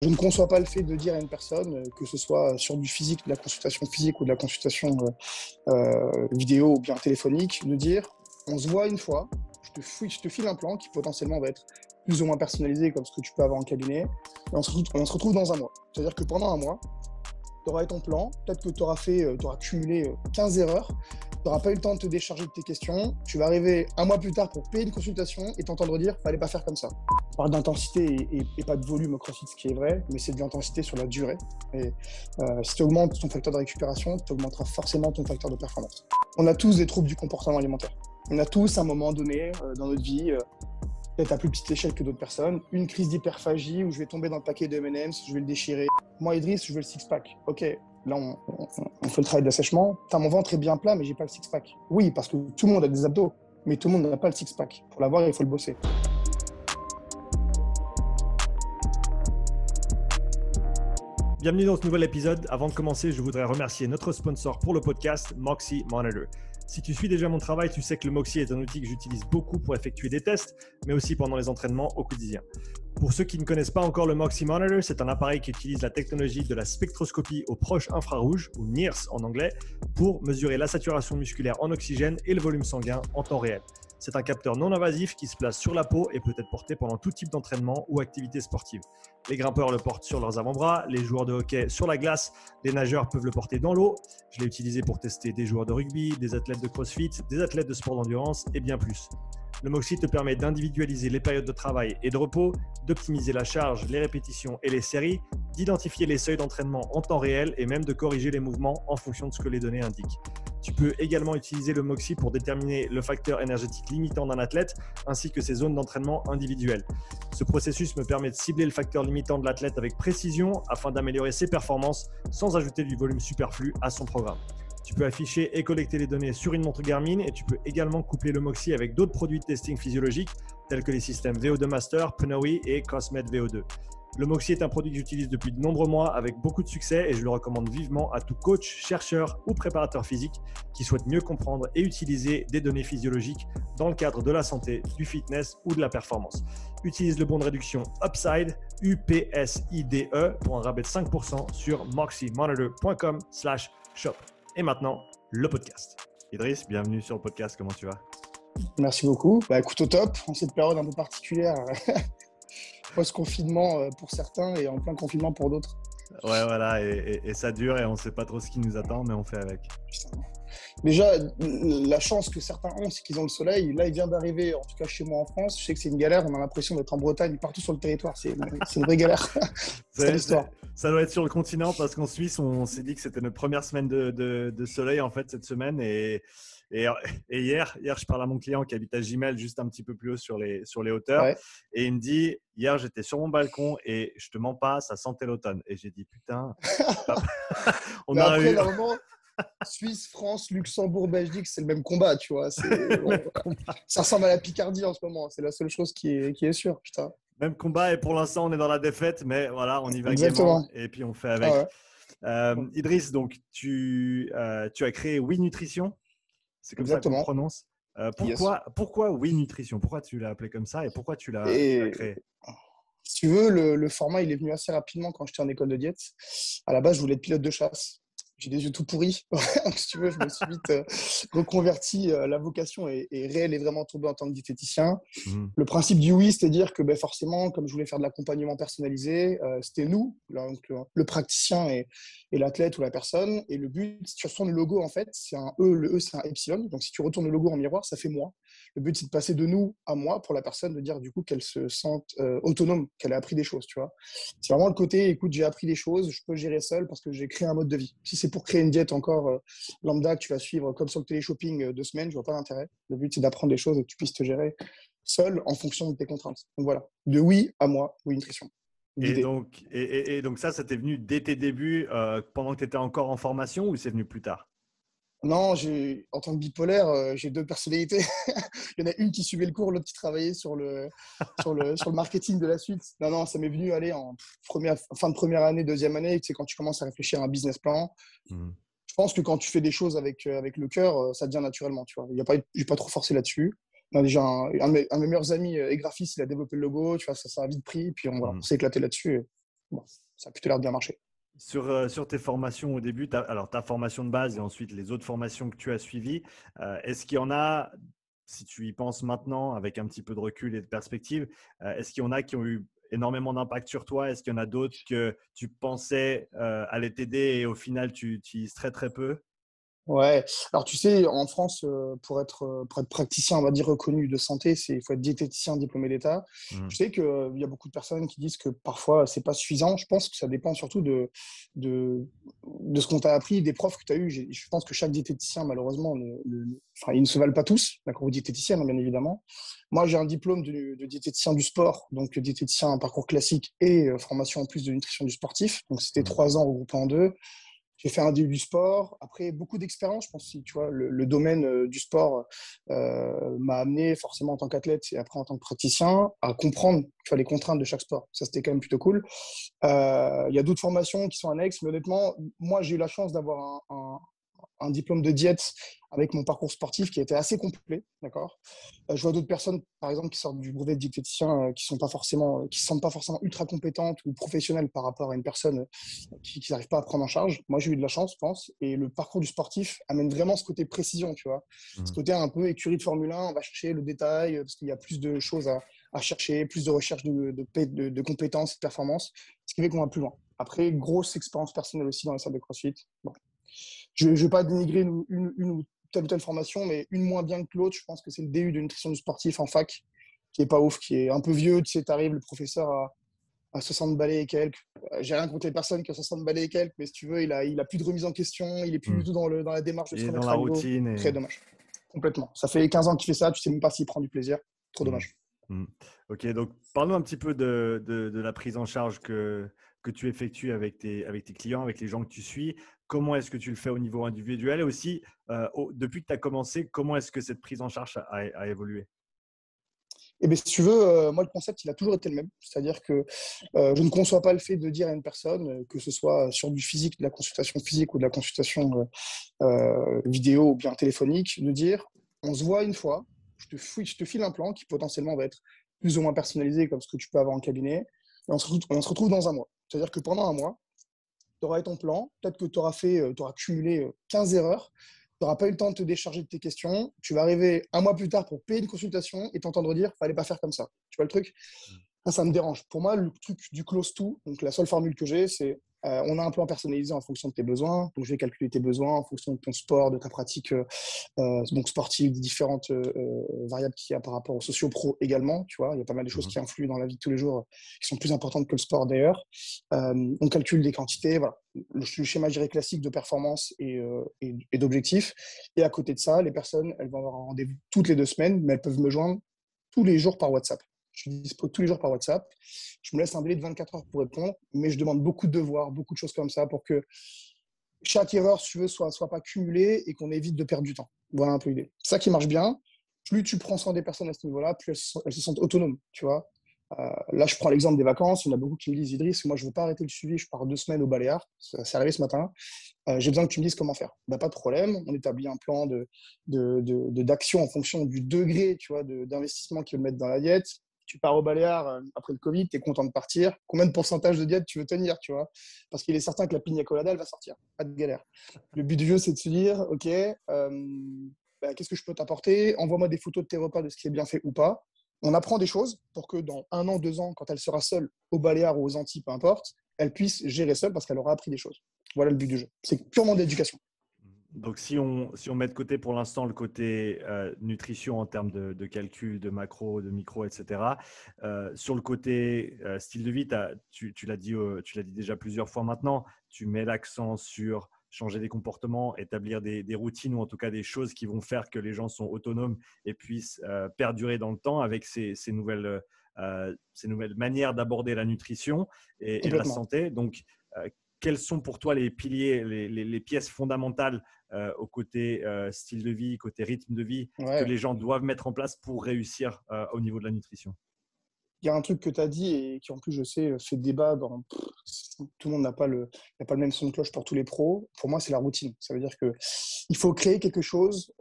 Je ne conçois pas le fait de dire à une personne, que ce soit sur du physique, de la consultation physique ou de la consultation vidéo ou bien téléphonique, de dire on se voit une fois, je te file un plan qui potentiellement va être plus ou moins personnalisé comme ce que tu peux avoir en cabinet, et on se retrouve dans un mois. C'est-à-dire que pendant un mois, tu auras ton plan, peut-être que tu auras cumulé 15 erreurs, tu n'auras pas eu le temps de te décharger de tes questions, tu vas arriver un mois plus tard pour payer une consultation et t'entendre dire « fallait pas faire comme ça ». On parle d'intensité et pas de volume au CrossFit, ce qui est vrai, mais c'est de l'intensité sur la durée. Et si tu augmentes ton facteur de récupération, tu augmenteras forcément ton facteur de performance. On a tous des troubles du comportement alimentaire. On a tous, à un moment donné dans notre vie, peut-être à plus petite échelle que d'autres personnes, une crise d'hyperphagie où je vais tomber dans le paquet de M&M's, je vais le déchirer. Moi, Idriss, je veux le six-pack. Ok, là, on fait le travail d'assèchement. Mon ventre est bien plat, mais j'ai pas le six-pack. Oui, parce que tout le monde a des abdos, mais tout le monde n'a pas le six-pack. Pour l'avoir, il faut le bosser. Bienvenue dans ce nouvel épisode. Avant de commencer, je voudrais remercier notre sponsor pour le podcast, Moxy Monitor. Si tu suis déjà mon travail, tu sais que le Moxy est un outil que j'utilise beaucoup pour effectuer des tests, mais aussi pendant les entraînements au quotidien. Pour ceux qui ne connaissent pas encore le Moxy Monitor, c'est un appareil qui utilise la technologie de la spectroscopie aux proches infrarouges, ou NIRS en anglais, pour mesurer la saturation musculaire en oxygène et le volume sanguin en temps réel. C'est un capteur non invasif qui se place sur la peau et peut être porté pendant tout type d'entraînement ou activité sportive. Les grimpeurs le portent sur leurs avant-bras, les joueurs de hockey sur la glace, les nageurs peuvent le porter dans l'eau. Je l'ai utilisé pour tester des joueurs de rugby, des athlètes de crossfit, des athlètes de sport d'endurance et bien plus. Le Moxy te permet d'individualiser les périodes de travail et de repos, d'optimiser la charge, les répétitions et les séries, d'identifier les seuils d'entraînement en temps réel et même de corriger les mouvements en fonction de ce que les données indiquent. Tu peux également utiliser le Moxy pour déterminer le facteur énergétique limitant d'un athlète ainsi que ses zones d'entraînement individuelles. Ce processus me permet de cibler le facteur limitant de l'athlète avec précision afin d'améliorer ses performances sans ajouter du volume superflu à son programme. Tu peux afficher et collecter les données sur une montre Garmin et tu peux également coupler le Moxy avec d'autres produits de testing physiologique tels que les systèmes VO2 Master, Pnoe et Cosmed VO2. Le Moxy est un produit que j'utilise depuis de nombreux mois avec beaucoup de succès et je le recommande vivement à tout coach, chercheur ou préparateur physique qui souhaite mieux comprendre et utiliser des données physiologiques dans le cadre de la santé, du fitness ou de la performance. Utilise le bon de réduction UPSIDE, UPSIDE pour un rabais de 5% sur moxymonitor.com/shop. Et maintenant, le podcast. Idriss, bienvenue sur le podcast, comment tu vas? Merci beaucoup. Écoute, au top, en cette période un peu particulière, post-confinement pour certains et en plein confinement pour d'autres. Ouais, voilà, et ça dure et on ne sait pas trop ce qui nous attend, mais on fait avec. Putain. Déjà, la chance que certains ont, c'est qu'ils ont le soleil. Là, il vient d'arriver, en tout cas chez moi en France. Je sais que c'est une galère. On a l'impression d'être en Bretagne, partout sur le territoire. C'est une vraie galère. C'est l'histoire. Ça doit être sur le continent parce qu'en Suisse, on s'est dit que c'était notre première semaine de soleil en fait cette semaine. Et hier, je parle à mon client qui habite à Gimel, juste un petit peu plus haut sur les hauteurs. Ouais. Et il me dit, hier, j'étais sur mon balcon et je te mens pas, ça sentait l'automne. Et j'ai dit, putain, Mais après, normalement, Suisse, France, Luxembourg, Belgique, c'est le même combat, tu vois. Ça ressemble à la Picardie en ce moment. C'est la seule chose qui est sûre, putain. Même combat et pour l'instant, on est dans la défaite, mais voilà, on y va Exactement. gaiement et puis on fait avec. Ah ouais. Idriss, donc tu as créé Oui Nutrition, c'est comme ça qu'on Exactement. prononce. Pourquoi Oui Nutrition? Pourquoi tu l'as appelé comme ça et pourquoi tu l'as créé? Si tu veux, le format, il est venu assez rapidement quand j'étais en école de diète. À la base, je voulais être pilote de chasse. J'ai des yeux tout pourris. Donc, si tu veux, je me suis vite reconverti. La vocation est réelle et vraiment tombée en tant que diététicien. Le principe du oui, c'était dire que forcément, comme je voulais faire de l'accompagnement personnalisé, c'était nous, donc, le praticien et l'athlète ou la personne. Et le but, si tu retournes le logo, en fait, c'est un E. Le E, c'est un epsilon. Donc, si tu retournes le logo en miroir, ça fait moi. Le but, c'est de passer de nous à moi pour la personne, de dire du coup qu'elle se sente autonome, qu'elle a appris des choses, tu vois. C'est vraiment le côté, écoute, j'ai appris des choses, je peux gérer seul parce que j'ai créé un mode de vie. Si c'est pour créer une diète encore lambda que tu vas suivre comme sur le télé-shopping 2 semaines, je vois pas l'intérêt. Le but, c'est d'apprendre des choses et que tu puisses te gérer seul en fonction de tes contraintes. Donc voilà, de oui à moi, Oui Nutrition. Et donc ça t'est venu dès tes débuts, pendant que tu étais encore en formation ou c'est venu plus tard? Non, en tant que bipolaire, j'ai 2 personnalités. Il y en a une qui suivait le cours, l'autre qui travaillait sur le marketing de la suite. Non, ça m'est venu aller en fin de première année, deuxième année, tu sais, quand tu commences à réfléchir à un business plan. Je pense que quand tu fais des choses avec le cœur, ça devient naturellement, tu vois. J'ai pas trop forcé là-dessus. On a déjà un de mes meilleurs amis est graphiste, il a développé le logo, tu vois, ça a vite pris, puis on s'est éclaté là-dessus. bon, ça a plutôt l'air de bien marcher. Sur tes formations au début, alors ta formation de base et ensuite les autres formations que tu as suivies, est-ce qu'il y en a, si tu y penses maintenant avec un petit peu de recul et de perspective, est-ce qu'il y en a qui ont eu énormément d'impact sur toi? Est-ce qu'il y en a d'autres que tu pensais allaient t'aider et au final tu utilises très très peu? Ouais, alors tu sais, en France, pour être praticien, on va dire reconnu de santé, il faut être diététicien diplômé d'État. Mhm. Je sais qu'il y a beaucoup de personnes qui disent que parfois c'est pas suffisant. Je pense que ça dépend surtout de, de ce qu'on t'a appris, des profs que tu as eu. Je pense que chaque diététicien, malheureusement, enfin, ils ne se valent pas tous, d'accord, ou diététicienne, hein, bien évidemment. Moi, j'ai un diplôme de diététicien du sport, donc diététicien, un parcours classique et formation en plus de nutrition du sportif. Donc c'était Mhm. 3 ans regroupés en deux. J'ai fait un DU du sport. Après, beaucoup d'expérience, je pense, si tu vois, le domaine du sport m'a amené forcément en tant qu'athlète et après en tant que praticien à comprendre, tu vois, les contraintes de chaque sport. Ça, c'était quand même plutôt cool. Il y a d'autres formations qui sont annexes, mais honnêtement, moi, j'ai eu la chance d'avoir un diplôme de diète avec mon parcours sportif qui était assez complet, d'accord. Je vois d'autres personnes, par exemple, qui sortent du brevet de diététicien, qui sont pas forcément, qui se sentent pas forcément ultra compétentes ou professionnelles par rapport à une personne qui n'arrive pas à prendre en charge. Moi, j'ai eu de la chance, je pense, et le parcours du sportif amène vraiment ce côté précision, tu vois, ce Mhm. côté un peu écurie de Formule 1, on va chercher le détail parce qu'il y a plus de choses à chercher, plus de recherche de compétences et de performances, ce qui fait qu'on va plus loin. Après, grosse expérience personnelle aussi dans les salles de CrossFit. Bon, je ne vais pas dénigrer une ou telle formation, mais une moins bien que l'autre. Je pense que c'est le DU de nutrition du sportif en fac, qui est pas ouf, qui est un peu vieux. Tu sais, t'arrives, le professeur à 60 balais et quelques. J'ai rien contre les personnes qui ont 60 balais et quelques, mais si tu veux, il a plus de remise en question. Il est plus du Mhm. tout dans la démarche de se Et dans remettre la à niveau. routine Très et… dommage. Complètement. Ça fait 15 ans qu'il fait ça. Tu sais même pas s'il prend du plaisir. Trop Mhm. dommage. Mhm. Ok, donc parle-nous un petit peu de la prise en charge que tu effectues avec tes clients, avec les gens que tu suis. Comment est-ce que tu le fais au niveau individuel et aussi, depuis que tu as commencé, comment est-ce que cette prise en charge a évolué? Et bien, si tu veux, moi, le concept, il a toujours été le même. C'est-à-dire que je ne conçois pas le fait de dire à une personne, que ce soit sur du physique, de la consultation physique ou de la consultation vidéo ou bien téléphonique, de dire on se voit une fois, je te file un plan qui potentiellement va être plus ou moins personnalisé comme ce que tu peux avoir en cabinet, et on se retrouve dans un mois. C'est-à-dire que pendant un mois, tu auras ton plan, peut-être que tu auras cumulé 15 erreurs, tu n'auras pas eu le temps de te décharger de tes questions, tu vas arriver un mois plus tard pour payer une consultation et t'entendre dire fallait pas faire comme ça. Tu vois le truc? Ça me dérange. Pour moi, le truc du close to, donc la seule formule que j'ai, c'est on a un plan personnalisé en fonction de tes besoins. Donc, je vais calculer tes besoins en fonction de ton sport, de ta pratique donc sportive, des différentes variables qu'il y a par rapport aux socio-pro également. Tu vois, il y a pas mal de choses Mhm. qui influent dans la vie de tous les jours qui sont plus importantes que le sport d'ailleurs. On calcule des quantités, voilà. Le schéma, je dirais, classique de performance et d'objectifs. Et à côté de ça, les personnes, elles vont avoir un rendez-vous toutes les 2 semaines, mais elles peuvent me joindre tous les jours par WhatsApp. Je suis dispo tous les jours par WhatsApp. Je me laisse un délai de 24 heures pour répondre, mais je demande beaucoup de devoirs, beaucoup de choses comme ça pour que chaque erreur, si tu veux, soit pas cumulée et qu'on évite de perdre du temps. Voilà un peu l'idée. C'est ça qui marche bien. Plus tu prends soin des personnes à ce niveau-là, plus elles se sentent autonomes, tu vois. Là, je prends l'exemple des vacances. Il y en a beaucoup qui me disent, Idriss, moi, je ne veux pas arrêter le suivi. Je pars 2 semaines au Baléares. C'est arrivé ce matin. J'ai besoin que tu me dises comment faire. Bah, pas de problème. On établit un plan d'action en fonction du degré, tu vois, d'investissement qu'ils veulent mettre dans la diète. Tu pars au Baléares après le Covid, tu es content de partir. Combien de pourcentage de diète tu veux tenir, tu vois? Parce qu'il est certain que la pina colada, elle va sortir. Pas de galère. Le but du jeu, c'est de se dire, OK, bah, qu'est-ce que je peux t'apporter? Envoie-moi des photos de tes repas, de ce qui est bien fait ou pas. On apprend des choses pour que dans 1 an, 2 ans, quand elle sera seule au Baléares ou aux Antilles, peu importe, elle puisse gérer seule parce qu'elle aura appris des choses. Voilà le but du jeu. C'est purement d'éducation. Donc, si on met de côté pour l'instant le côté nutrition en termes de calcul, de macro, de micro, etc., sur le côté style de vie, tu l'as dit déjà plusieurs fois maintenant, tu mets l'accent sur changer des comportements, établir des routines ou en tout cas des choses qui vont faire que les gens sont autonomes et puissent perdurer dans le temps avec ces nouvelles manières d'aborder la nutrition et la Complètement. santé. Donc, quels sont pour toi les piliers, les pièces fondamentales au côté style de vie, côté rythme de vie, que Ouais. les gens doivent mettre en place pour réussir au niveau de la nutrition? Il y a un truc que tu as dit et qui, en plus, je sais, fait débat dans tout le monde n'a pas le même son de cloche pour tous les pros. Pour moi, c'est la routine. Ça veut dire qu'il faut créer quelque chose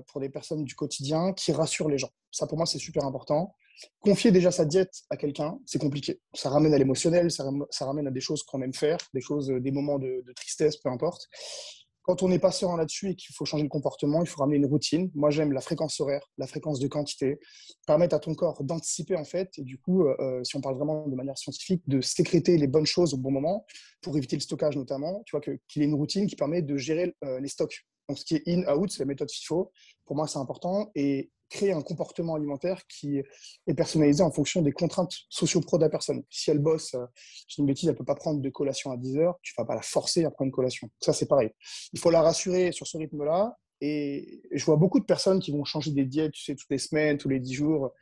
pour des personnes du quotidien qui rassure les gens. Ça, pour moi, c'est super important. Confier déjà sa diète à quelqu'un, c'est compliqué. Ça ramène à l'émotionnel, ça ramène à des choses qu'on aime faire, des moments de tristesse, peu importe. Quand on n'est pas serein là-dessus et qu'il faut changer le comportement, il faut ramener une routine. Moi, j'aime la fréquence horaire, la fréquence de quantité, permettre à ton corps d'anticiper en fait, et du coup, si on parle vraiment de manière scientifique, de sécréter les bonnes choses au bon moment pour éviter le stockage notamment. Tu vois qu'il ait une routine qui permet de gérer les stocks. Donc, ce qui est in, out, c'est la méthode FIFO. Pour moi, c'est important. Et créer un comportement alimentaire qui est personnalisé en fonction des contraintes socio-pro de la personne. Si elle bosse, je dis une bêtise, elle ne peut pas prendre de collation à 10 heures, tu ne vas pas la forcer à prendre une collation. Ça, c'est pareil. Il faut la rassurer sur ce rythme-là. Et je vois beaucoup de personnes qui vont changer des diètes, tu sais, toutes les semaines, tous les 10 jours.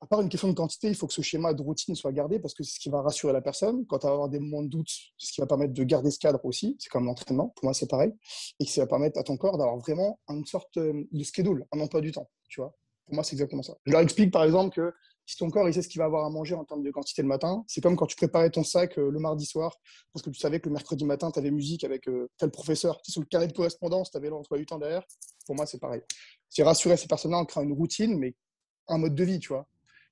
À part une question de quantité, il faut que ce schéma de routine soit gardé parce que c'est ce qui va rassurer la personne. Quand tu vas avoir des moments de doute, c'est ce qui va permettre de garder ce cadre aussi. C'est comme l'entraînement, pour moi, c'est pareil. Et qui va permettre à ton corps d'avoir vraiment une sorte de schedule, un emploi du temps. Tu vois, pour moi, c'est exactement ça. Je leur explique par exemple que si ton corps il sait ce qu'il va avoir à manger en termes de quantité le matin, c'est comme quand tu préparais ton sac le mardi soir parce que tu savais que le mercredi matin, tu avais musique avec tel professeur. Tu sais, sur le carnet de correspondance, tu avais l'emploi du temps derrière. Pour moi, c'est pareil. C'est rassurer ces personnes-là en créant une routine, mais un mode de vie, tu vois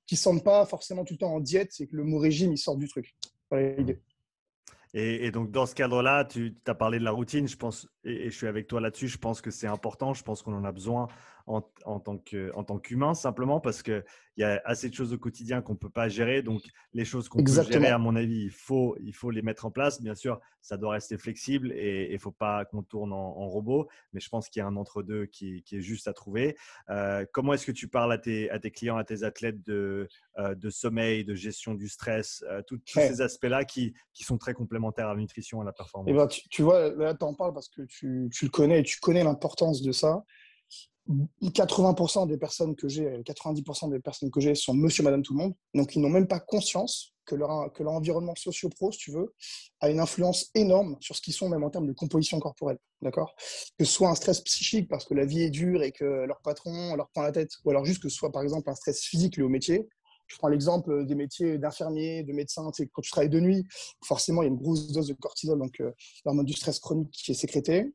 qui ne se sentent pas forcément tout le temps en diète, c'est que le mot régime, il sort du truc. Voilà l'idée. Et donc, dans ce cadre-là, tu as parlé de la routine, je pense, et je suis avec toi là-dessus, je pense que c'est important, je pense qu'on en a besoin en tant qu'humain, simplement parce qu'il y a assez de choses au quotidien qu'on ne peut pas gérer. Donc, les choses qu'on peut gérer, à Exactement. mon avis, il faut les mettre en place. Bien sûr, ça doit rester flexible et il ne faut pas qu'on tourne en robot, mais je pense qu'il y a un entre-deux qui est juste à trouver. Comment est-ce que tu parles à tes clients, à tes athlètes de sommeil, de gestion du stress, tous ces Ouais. aspects-là qui sont très complémentaires à la nutrition et à la Et performance. ben, tu vois, là, tu en parles parce que tu le connais et tu connais l'importance de ça. 80% des personnes que j'ai, 90% des personnes que j'ai sont monsieur, madame, tout le monde. Donc, ils n'ont même pas conscience que leur environnement socio-pro, si tu veux, a une influence énorme sur ce qu'ils sont, même en termes de composition corporelle. D'accord? Que ce soit un stress psychique parce que la vie est dure et que leur patron leur prend la tête, ou alors juste que ce soit, par exemple, un stress physique lié au métier. Je prends l'exemple des métiers d'infirmier, de médecin. Tu sais, quand tu travailles de nuit, forcément, il y a une grosse dose de cortisol, donc l'hormone du stress chronique qui est sécrétée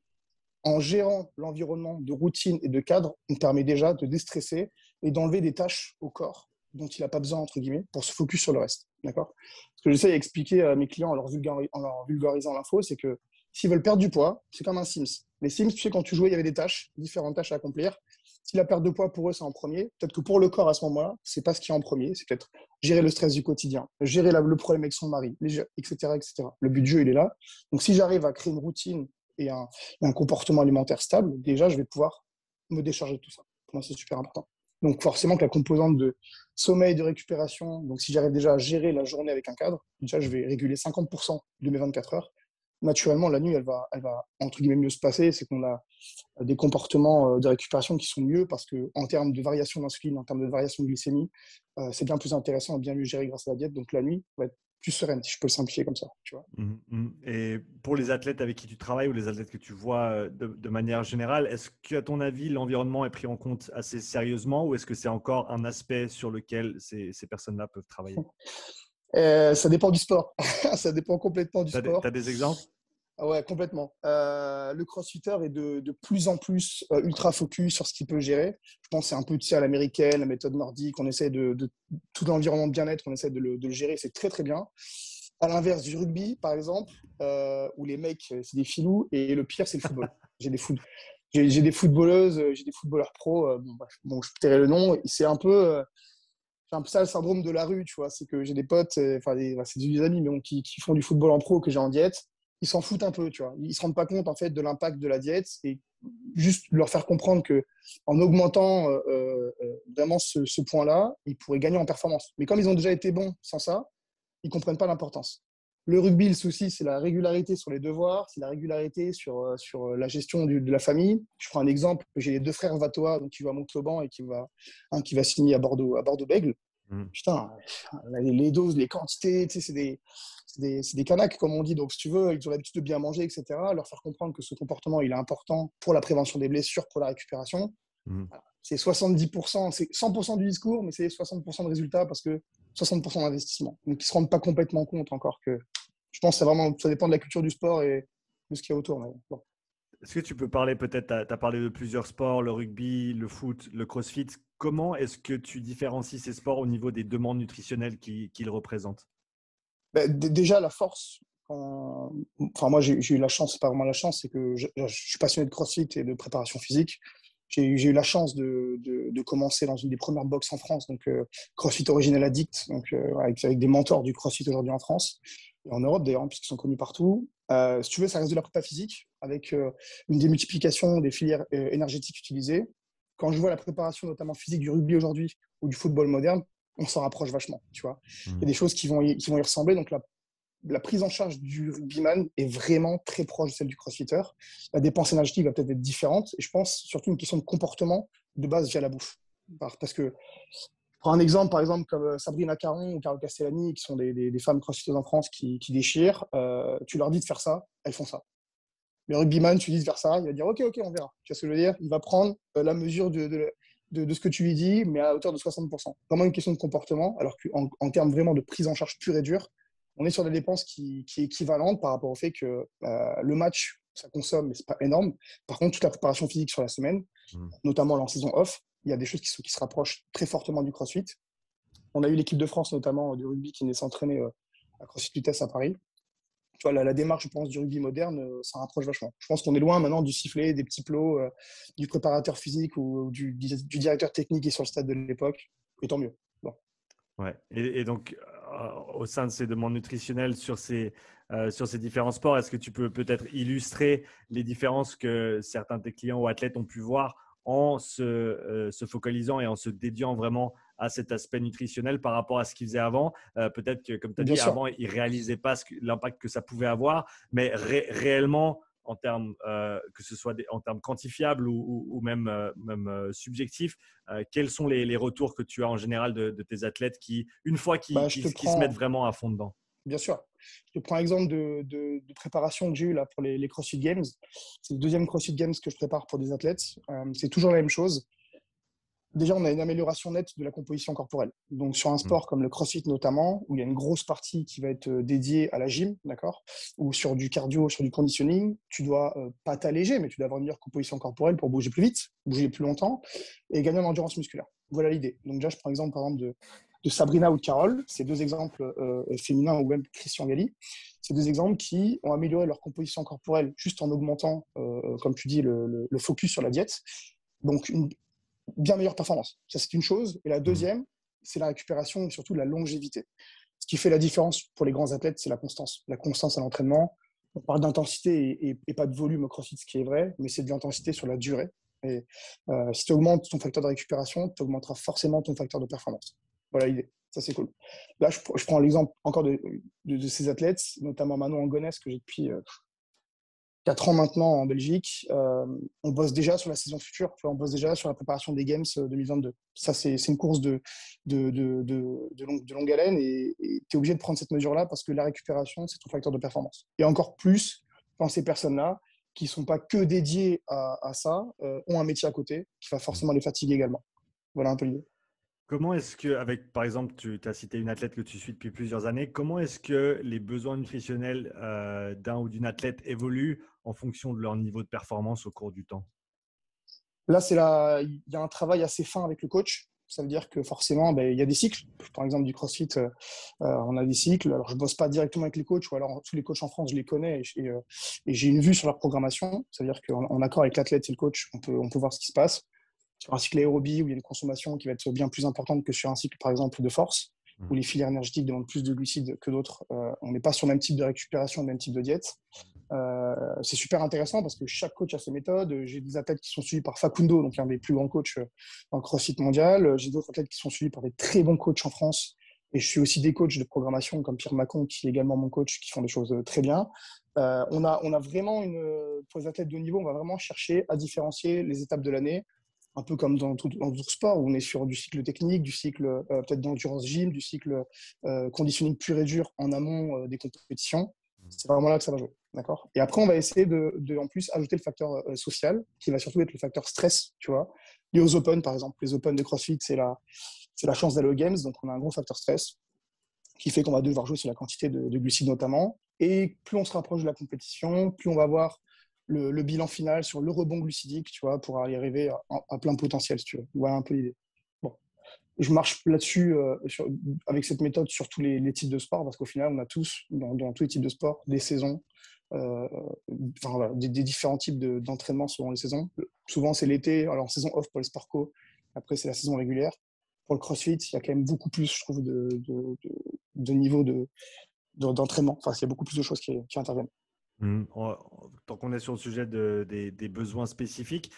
en gérant l'environnement de routine et de cadre, on permet déjà de déstresser et d'enlever des tâches au corps dont il n'a pas besoin, entre guillemets, pour se focus sur le reste. D'accord? Ce que j'essaie d'expliquer à mes clients en leur vulgarisant l'info, c'est que s'ils veulent perdre du poids, c'est comme un Sims. Les Sims, tu sais, quand tu jouais, il y avait des tâches, différentes tâches à accomplir. Si la perte de poids, pour eux, c'est en premier, peut-être que pour le corps, à ce moment-là, c'est pas ce qui est en premier. C'est peut-être gérer le stress du quotidien, gérer le problème avec son mari, etc., etc. Le but du jeu, il est là. Donc, si j'arrive à créer une routine et un comportement alimentaire stable, déjà, je vais pouvoir me décharger de tout ça. Pour moi, c'est super important. Donc, forcément que la composante de sommeil, de récupération, donc si j'arrive déjà à gérer la journée avec un cadre, déjà, je vais réguler 50% de mes 24 heures. Naturellement, la nuit, elle va entre guillemets mieux se passer. C'est qu'on a des comportements de récupération qui sont mieux parce qu'en termes de variation d'insuline, en termes de variation de glycémie, c'est bien plus intéressant et bien mieux géré grâce à la diète. Donc, la nuit va être plus sereine, si je peux le simplifier comme ça. Tu vois. Et pour les athlètes avec qui tu travailles ou les athlètes que tu vois de manière générale, est-ce qu'à ton avis, l'environnement est pris en compte assez sérieusement ou est-ce que c'est encore un aspect sur lequel ces personnes-là peuvent travailler? Ça dépend du sport. Ça dépend complètement du Tu as sport. des exemples? Ah ouais, complètement. Le crossfitter est de plus en plus ultra focus sur ce qu'il peut gérer. Je pense que c'est un peu tu sais, à l'américaine, la méthode nordique. On essaie de tout l'environnement de bien-être, on essaie de le gérer. C'est très, très bien. À l'inverse du rugby, par exemple, où les mecs, c'est des filous. Et le pire, c'est le football. J'ai des, foot... j'ai des footballeuses, j'ai des footballeurs pros. Bon, je tairai le nom. C'est un peu ça le syndrome de la rue, tu vois. C'est que j'ai des potes, c'est des amis, mais bon, qui font du football en pro que j'ai en diète. Ils s'en foutent un peu, tu vois. Ils se rendent pas compte, en fait, de l'impact de la diète et juste leur faire comprendre que en augmentant vraiment ce point-là, ils pourraient gagner en performance. Mais comme ils ont déjà été bons sans ça, ils comprennent pas l'importance. Le rugby, le souci, c'est la régularité sur les devoirs, c'est la régularité sur la gestion de la famille. Je prends un exemple, j'ai les deux frères Vatois, donc qui va à Montauban et un qui va signer à Bordeaux-Bègles. Mm. Putain, les doses, les quantités, tu sais, c'est des canaques, comme on dit. Donc, si tu veux, ils ont l'habitude de bien manger, etc. Leur faire comprendre que ce comportement, il est important pour la prévention des blessures, pour la récupération. Mm. C'est 70%, c'est 100% du discours, mais c'est 60% de résultats parce que 60% d'investissement. Donc, ils ne se rendent pas complètement compte encore que Je pense que ça dépend de la culture du sport et de ce qu'il y a autour. Mais bon. Est-ce que tu peux parler peut-être, tu as parlé de plusieurs sports, le rugby, le foot, le crossfit. Comment est-ce que tu différencies ces sports au niveau des demandes nutritionnelles qu'ils représentent? Déjà, la force, enfin, moi, j'ai eu la chance, c'est pas vraiment la chance, c'est que je suis passionné de CrossFit et de préparation physique. J'ai eu la chance de commencer dans une des premières boxes en France, donc CrossFit Original Addict, donc, avec des mentors du CrossFit aujourd'hui en France et en Europe d'ailleurs, puisqu'ils sont connus partout. Si tu veux, ça reste de la prépa physique avec une démultiplication des filières énergétiques utilisées. Quand je vois la préparation notamment physique du rugby aujourd'hui ou du football moderne, on s'en rapproche vachement, tu vois. Il y a des choses qui vont y ressembler. Donc, la prise en charge du rugbyman est vraiment très proche de celle du crossfitter. La dépense énergétique va peut-être être différente. Et je pense surtout une question de comportement de base via la bouffe. Parce que, je prends un exemple, par exemple, comme Sabrina Caron ou Carole Castellani, qui sont des femmes crossfiteuses en France qui déchirent. Tu leur dis de faire ça, elles font ça. Le rugbyman, tu lui dis de faire ça, il va dire OK, on verra. Tu vois ce que je veux dire? Il va prendre la mesure de ce que tu lui dis, mais à hauteur de 60%. Vraiment une question de comportement, alors qu'en termes vraiment de prise en charge pure et dure, on est sur des dépenses qui est équivalente par rapport au fait que le match, ça consomme, mais ce n'est pas énorme. Par contre, toute la préparation physique sur la semaine, notamment en saison off, il y a des choses qui se rapprochent très fortement du CrossFit. On a eu l'équipe de France, notamment du rugby, qui venait s'entraîner à CrossFit Vitesse à Paris. Tu vois, la démarche, je pense, du rugby moderne, ça rapproche vachement. Je pense qu'on est loin maintenant du sifflet, des petits plots, du préparateur physique ou du directeur technique qui est sur le stade de l'époque. Et tant mieux. Bon. Ouais. Et donc, au sein de ces demandes nutritionnelles sur ces différents sports, est-ce que tu peux peut-être illustrer les différences que certains de tes clients ou athlètes ont pu voir en se focalisant et en se dédiant vraiment à cet aspect nutritionnel par rapport à ce qu'ils faisaient avant? Peut-être que, comme tu as Bien dit, sûr. avant, ils ne réalisaient pas l'impact que ça pouvait avoir, mais réellement, en termes, que ce soit en termes quantifiables ou même subjectifs, quels sont les retours que tu as en général de tes athlètes qui, une fois Je te qu'ils se mettent prends, vraiment à fond dedans? bien sûr, je te prends un exemple de préparation que j'ai eu là pour les CrossFit Games. C'est le deuxième CrossFit Games que je prépare pour des athlètes. C'est toujours la même chose. Déjà, on a une amélioration nette de la composition corporelle. Donc, sur un sport comme le CrossFit notamment, où il y a une grosse partie qui va être dédiée à la gym, d'accord, ou sur du cardio, sur du conditioning, tu dois pas t'alléger, mais tu dois avoir une meilleure composition corporelle pour bouger plus vite, bouger plus longtemps et gagner en endurance musculaire. Voilà l'idée. Donc, déjà, je prends l'exemple par exemple de Sabrina ou de Carole, ces deux exemples féminins, ou même Christian Galli, ces deux exemples qui ont amélioré leur composition corporelle juste en augmentant, comme tu dis, le focus sur la diète. Donc, une bien meilleure performance. Ça, c'est une chose. Et la deuxième, c'est la récupération et surtout la longévité. Ce qui fait la différence pour les grands athlètes, c'est la constance. La constance à l'entraînement. On parle d'intensité et pas de volume au CrossFit, ce qui est vrai, mais c'est de l'intensité sur la durée. Et si tu augmentes ton facteur de récupération, tu augmenteras forcément ton facteur de performance. Voilà l'idée. Ça, c'est cool. Là, je prends l'exemple encore de ces athlètes, notamment Manon Angonès, que j'ai depuis 4 ans maintenant en Belgique. On bosse déjà sur la saison future. On bosse déjà sur la préparation des Games 2022. Ça, c'est une course de longue haleine et tu es obligé de prendre cette mesure-là parce que la récupération, c'est ton facteur de performance. Et encore plus quand ces personnes-là, qui ne sont pas que dédiées à ça, ont un métier à côté qui va forcément les fatiguer également. Voilà un peu l'idée. Comment est-ce que, par exemple, tu as cité une athlète que tu suis depuis plusieurs années, comment est-ce que les besoins nutritionnels d'un ou d'une athlète évoluent en fonction de leur niveau de performance au cours du temps? Là, il y a un travail assez fin avec le coach. Ça veut dire que forcément, il y a des cycles. Par exemple, du CrossFit, on a des cycles. Alors, je ne bosse pas directement avec les coachs, ou alors tous les coachs en France, je les connais et j'ai une vue sur leur programmation. Ça veut dire qu'en accord avec l'athlète et le coach, on peut voir ce qui se passe. Sur un cycle aérobie, où il y a une consommation qui va être bien plus importante que sur un cycle, par exemple, de force, où les filières énergétiques demandent plus de glucides que d'autres, on n'est pas sur le même type de récupération, le même type de diète. C'est super intéressant parce que chaque coach a ses méthodes. J'ai des athlètes qui sont suivis par Facundo, donc un des plus grands coachs dans le CrossFit mondial. J'ai d'autres athlètes qui sont suivis par des très bons coachs en France. Et je suis aussi des coachs de programmation comme Pierre Macon, qui est également mon coach, qui font des choses très bien. On a vraiment pour les athlètes de haut niveau, on va vraiment chercher à différencier les étapes de l'année, un peu comme dans d'autres sports où on est sur du cycle technique, du cycle peut-être d'endurance gym, du cycle conditioning pur et dur en amont des compétitions. C'est vraiment là que ça va jouer. D'accord. Et après, on va essayer en plus ajouter le facteur social, qui va surtout être le facteur stress, tu vois. Lié aux Open, par exemple. Les Open de CrossFit, c'est la chance d'aller aux Games, donc on a un gros facteur stress qui fait qu'on va devoir jouer sur la quantité de glucides notamment. Et plus on se rapproche de la compétition, plus on va avoir le bilan final sur le rebond glucidique, tu vois, pour y arriver à plein potentiel, si tu veux. Voilà un peu l'idée. Bon. Je marche là-dessus avec cette méthode sur tous les types de sport, parce qu'au final, on a tous, dans tous les types de sport, des saisons, voilà, des différents types d'entraînement selon les saisons. Souvent, c'est l'été, alors en saison off pour les sports co, après, c'est la saison régulière. Pour le CrossFit, il y a quand même beaucoup plus, je trouve, de niveau d'entraînement. Enfin, il y a beaucoup plus de choses qui interviennent. Tant qu'on est sur le sujet des besoins spécifiques,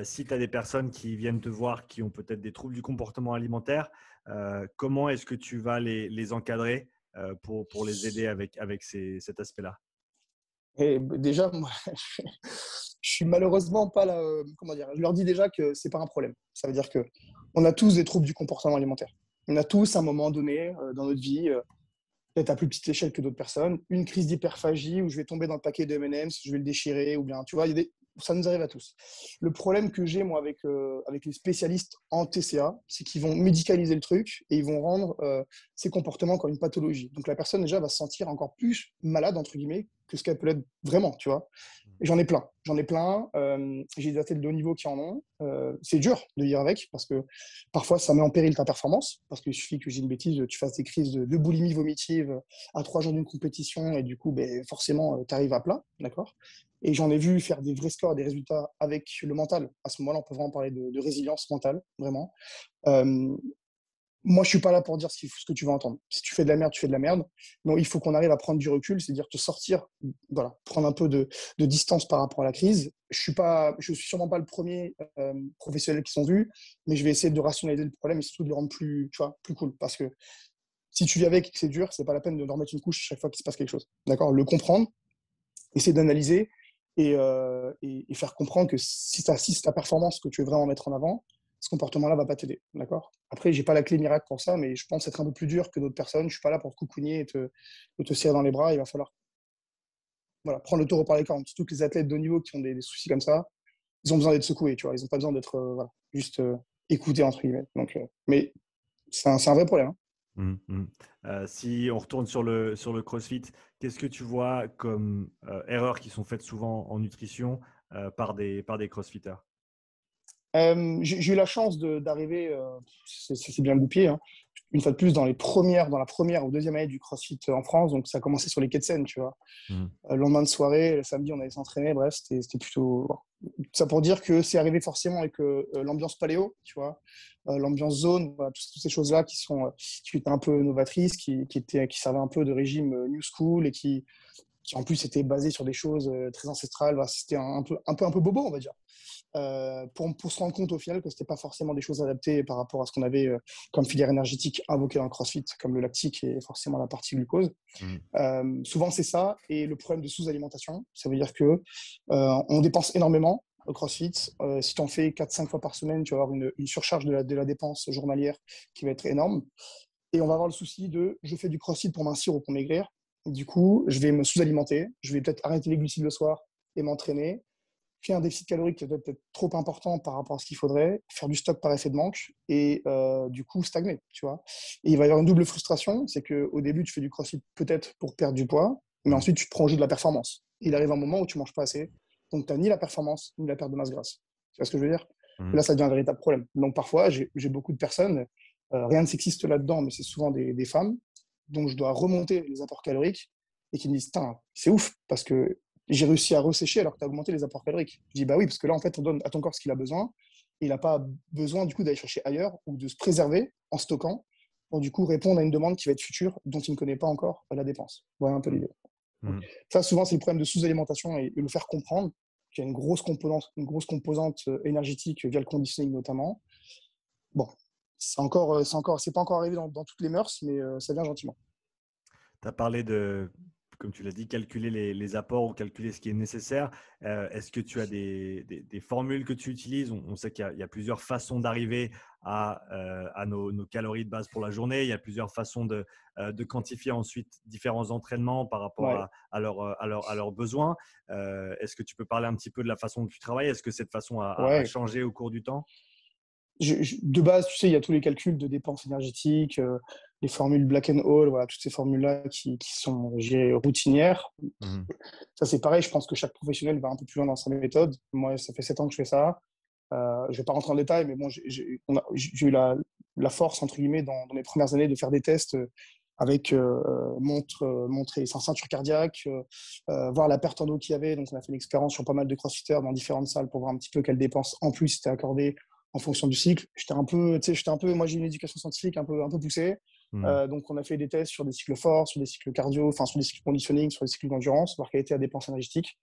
si tu as des personnes qui viennent te voir qui ont peut-être des troubles du comportement alimentaire, comment est-ce que tu vas les encadrer pour les aider avec cet aspect-là? Et déjà, moi, je suis malheureusement pas là. Comment dire? Je leur dis déjà que c'est pas un problème. Ça veut dire que on a tous des troubles du comportement alimentaire. On a tous, à un moment donné dans notre vie, peut-être à plus petite échelle que d'autres personnes, une crise d'hyperphagie où je vais tomber dans le paquet de M&M's, je vais le déchirer, ou bien, tu vois, ça nous arrive à tous. Le problème que j'ai, moi, avec les spécialistes en TCA, c'est qu'ils vont médicaliser le truc et ils vont rendre ces comportements comme une pathologie. Donc la personne, déjà, va se sentir encore plus malade, entre guillemets, que ce qu'elle peut être vraiment, tu vois. Et j'en ai plein. J'en ai plein. J'ai des athlètes de haut niveau qui en ont. C'est dur de vivre avec parce que parfois, ça met en péril ta performance. Parce qu'il suffit que j'ai une bêtise, tu fasses des crises de boulimie vomitive à 3 jours d'une compétition et du coup, ben, forcément, tu arrives à plat. D'accord. Et j'en ai vu faire des vrais scores, des résultats avec le mental. À ce moment-là, on peut vraiment parler de résilience mentale, vraiment. Euh, Moi, je suis pas là pour dire ce que tu vas entendre. Si tu fais de la merde, tu fais de la merde. Non, il faut qu'on arrive à prendre du recul, c'est-à-dire te sortir, voilà, prendre un peu de distance par rapport à la crise. Je suis sûrement pas le premier professionnel qu'ils ont vu, mais je vais essayer de rationaliser le problème et surtout de le rendre plus, tu vois, plus cool. Parce que si tu vis avec et que c'est dur, c'est pas la peine de leur mettre une couche chaque fois qu'il se passe quelque chose. D'accord? Le comprendre, essayer d'analyser et faire comprendre que si c'est ta performance que tu veux vraiment mettre en avant, ce comportement-là va pas t'aider, d'accord? Après, j'ai pas la clé miracle pour ça, mais je pense être un peu plus dur que d'autres personnes. Je suis pas là pour te coucougner et te serrer dans les bras. Il va falloir, voilà, prendre le taureau par les cornes. Surtout que les athlètes de haut niveau qui ont des soucis comme ça, ils ont besoin d'être secoués, tu vois. Ils ont pas besoin d'être voilà, juste écoutés entre guillemets. Donc, mais c'est un vrai problème, hein. Si on retourne sur le CrossFit, qu'est-ce que tu vois comme erreurs qui sont faites souvent en nutrition par des CrossFitters? J'ai eu la chance d'arriver, c'est bien goupillé, hein, une fois de plus, dans la première ou deuxième année du CrossFit en France. Donc, ça a commencé sur les quais de Seine, tu vois. Mhm. Le lendemain de soirée, le samedi, on allait s'entraîner. Bref, c'était plutôt. Bon. Ça pour dire que c'est arrivé forcément avec l'ambiance paléo, tu vois, l'ambiance zone, voilà, toutes ces choses-là qui étaient un peu novatrices, qui servaient un peu de régime new school et qui en plus étaient basées sur des choses très ancestrales. Voilà, c'était un peu bobo, on va dire. Pour se rendre compte au final que c'était pas forcément des choses adaptées par rapport à ce qu'on avait comme filière énergétique invoquée dans le CrossFit, comme le lactique et forcément la partie glucose. Mhm. Souvent, c'est ça. Et le problème de sous-alimentation, ça veut dire que on dépense énormément au CrossFit. Si tu en fais 4-5 fois par semaine, tu vas avoir une surcharge de la dépense journalière qui va être énorme. Et on va avoir le souci de je fais du CrossFit pour mincir ou pour maigrir. Du coup, je vais me sous-alimenter. Je vais peut-être arrêter les glucides le soir et m'entraîner, faire un déficit calorique qui est peut-être trop important par rapport à ce qu'il faudrait, faire du stock par effet de manque et du coup stagner, tu vois. Et il va y avoir une double frustration, c'est qu'au début, tu fais du crossfit peut-être pour perdre du poids, mais Mhm. ensuite, tu te prends au jeu de la performance. Il arrive un moment où tu manges pas assez, donc tu n'as ni la performance, ni la perte de masse grasse. Tu vois ce que je veux dire? Et Mhm. là, ça devient un véritable problème. Donc parfois, j'ai beaucoup de personnes, rien de sexiste là-dedans, mais c'est souvent des femmes, dont je dois remonter les apports caloriques et qui me disent, c'est ouf, parce que j'ai réussi à ressécher alors que tu as augmenté les apports caloriques. Je dis, bah oui, parce que là, en fait, on donne à ton corps ce qu'il a besoin. Et il n'a pas besoin, du coup, d'aller chercher ailleurs ou de se préserver en stockant pour, du coup, répondre à une demande qui va être future dont il ne connaît pas encore la dépense. Voilà un peu l'idée. Donc, Mhm. ça, souvent, c'est le problème de sous-alimentation et le faire comprendre qu'il y a une grosse composante énergétique via le conditioning notamment. Bon, c'est pas encore arrivé dans toutes les mœurs, mais ça vient gentiment. Tu as parlé de, comme tu l'as dit, calculer les apports ou calculer ce qui est nécessaire. Est-ce que tu as des formules que tu utilises? On sait qu'il y a plusieurs façons d'arriver à nos calories de base pour la journée. Il y a plusieurs façons de quantifier ensuite différents entraînements par rapport Ouais. à leurs besoins. Est-ce que tu peux parler un petit peu de la façon dont tu travailles? Est-ce que cette façon a Ouais. changé au cours du temps? de base, tu sais, il y a tous les calculs de dépenses énergétiques, les formules Black and Hall, voilà, toutes ces formules-là qui sont, je dirais, routinières. Mhm. Ça, c'est pareil. Je pense que chaque professionnel va un peu plus loin dans sa méthode. Moi, ça fait 7 ans que je fais ça. Je ne vais pas rentrer en détail, mais bon, j'ai eu la force, entre guillemets, dans mes premières années de faire des tests avec montrer sa ceinture cardiaque, voir la perte en eau qu'il y avait. Donc, on a fait l'expérience sur pas mal de crossfitters dans différentes salles pour voir un petit peu quelles dépenses en plus étaient accordées en fonction du cycle. Moi, j'ai une éducation scientifique un peu poussée. Mhm. Donc, on a fait des tests sur des cycles forts, sur des cycles cardio, enfin, sur des cycles conditioning, sur des cycles d'endurance, voir quelle était la dépense énergétique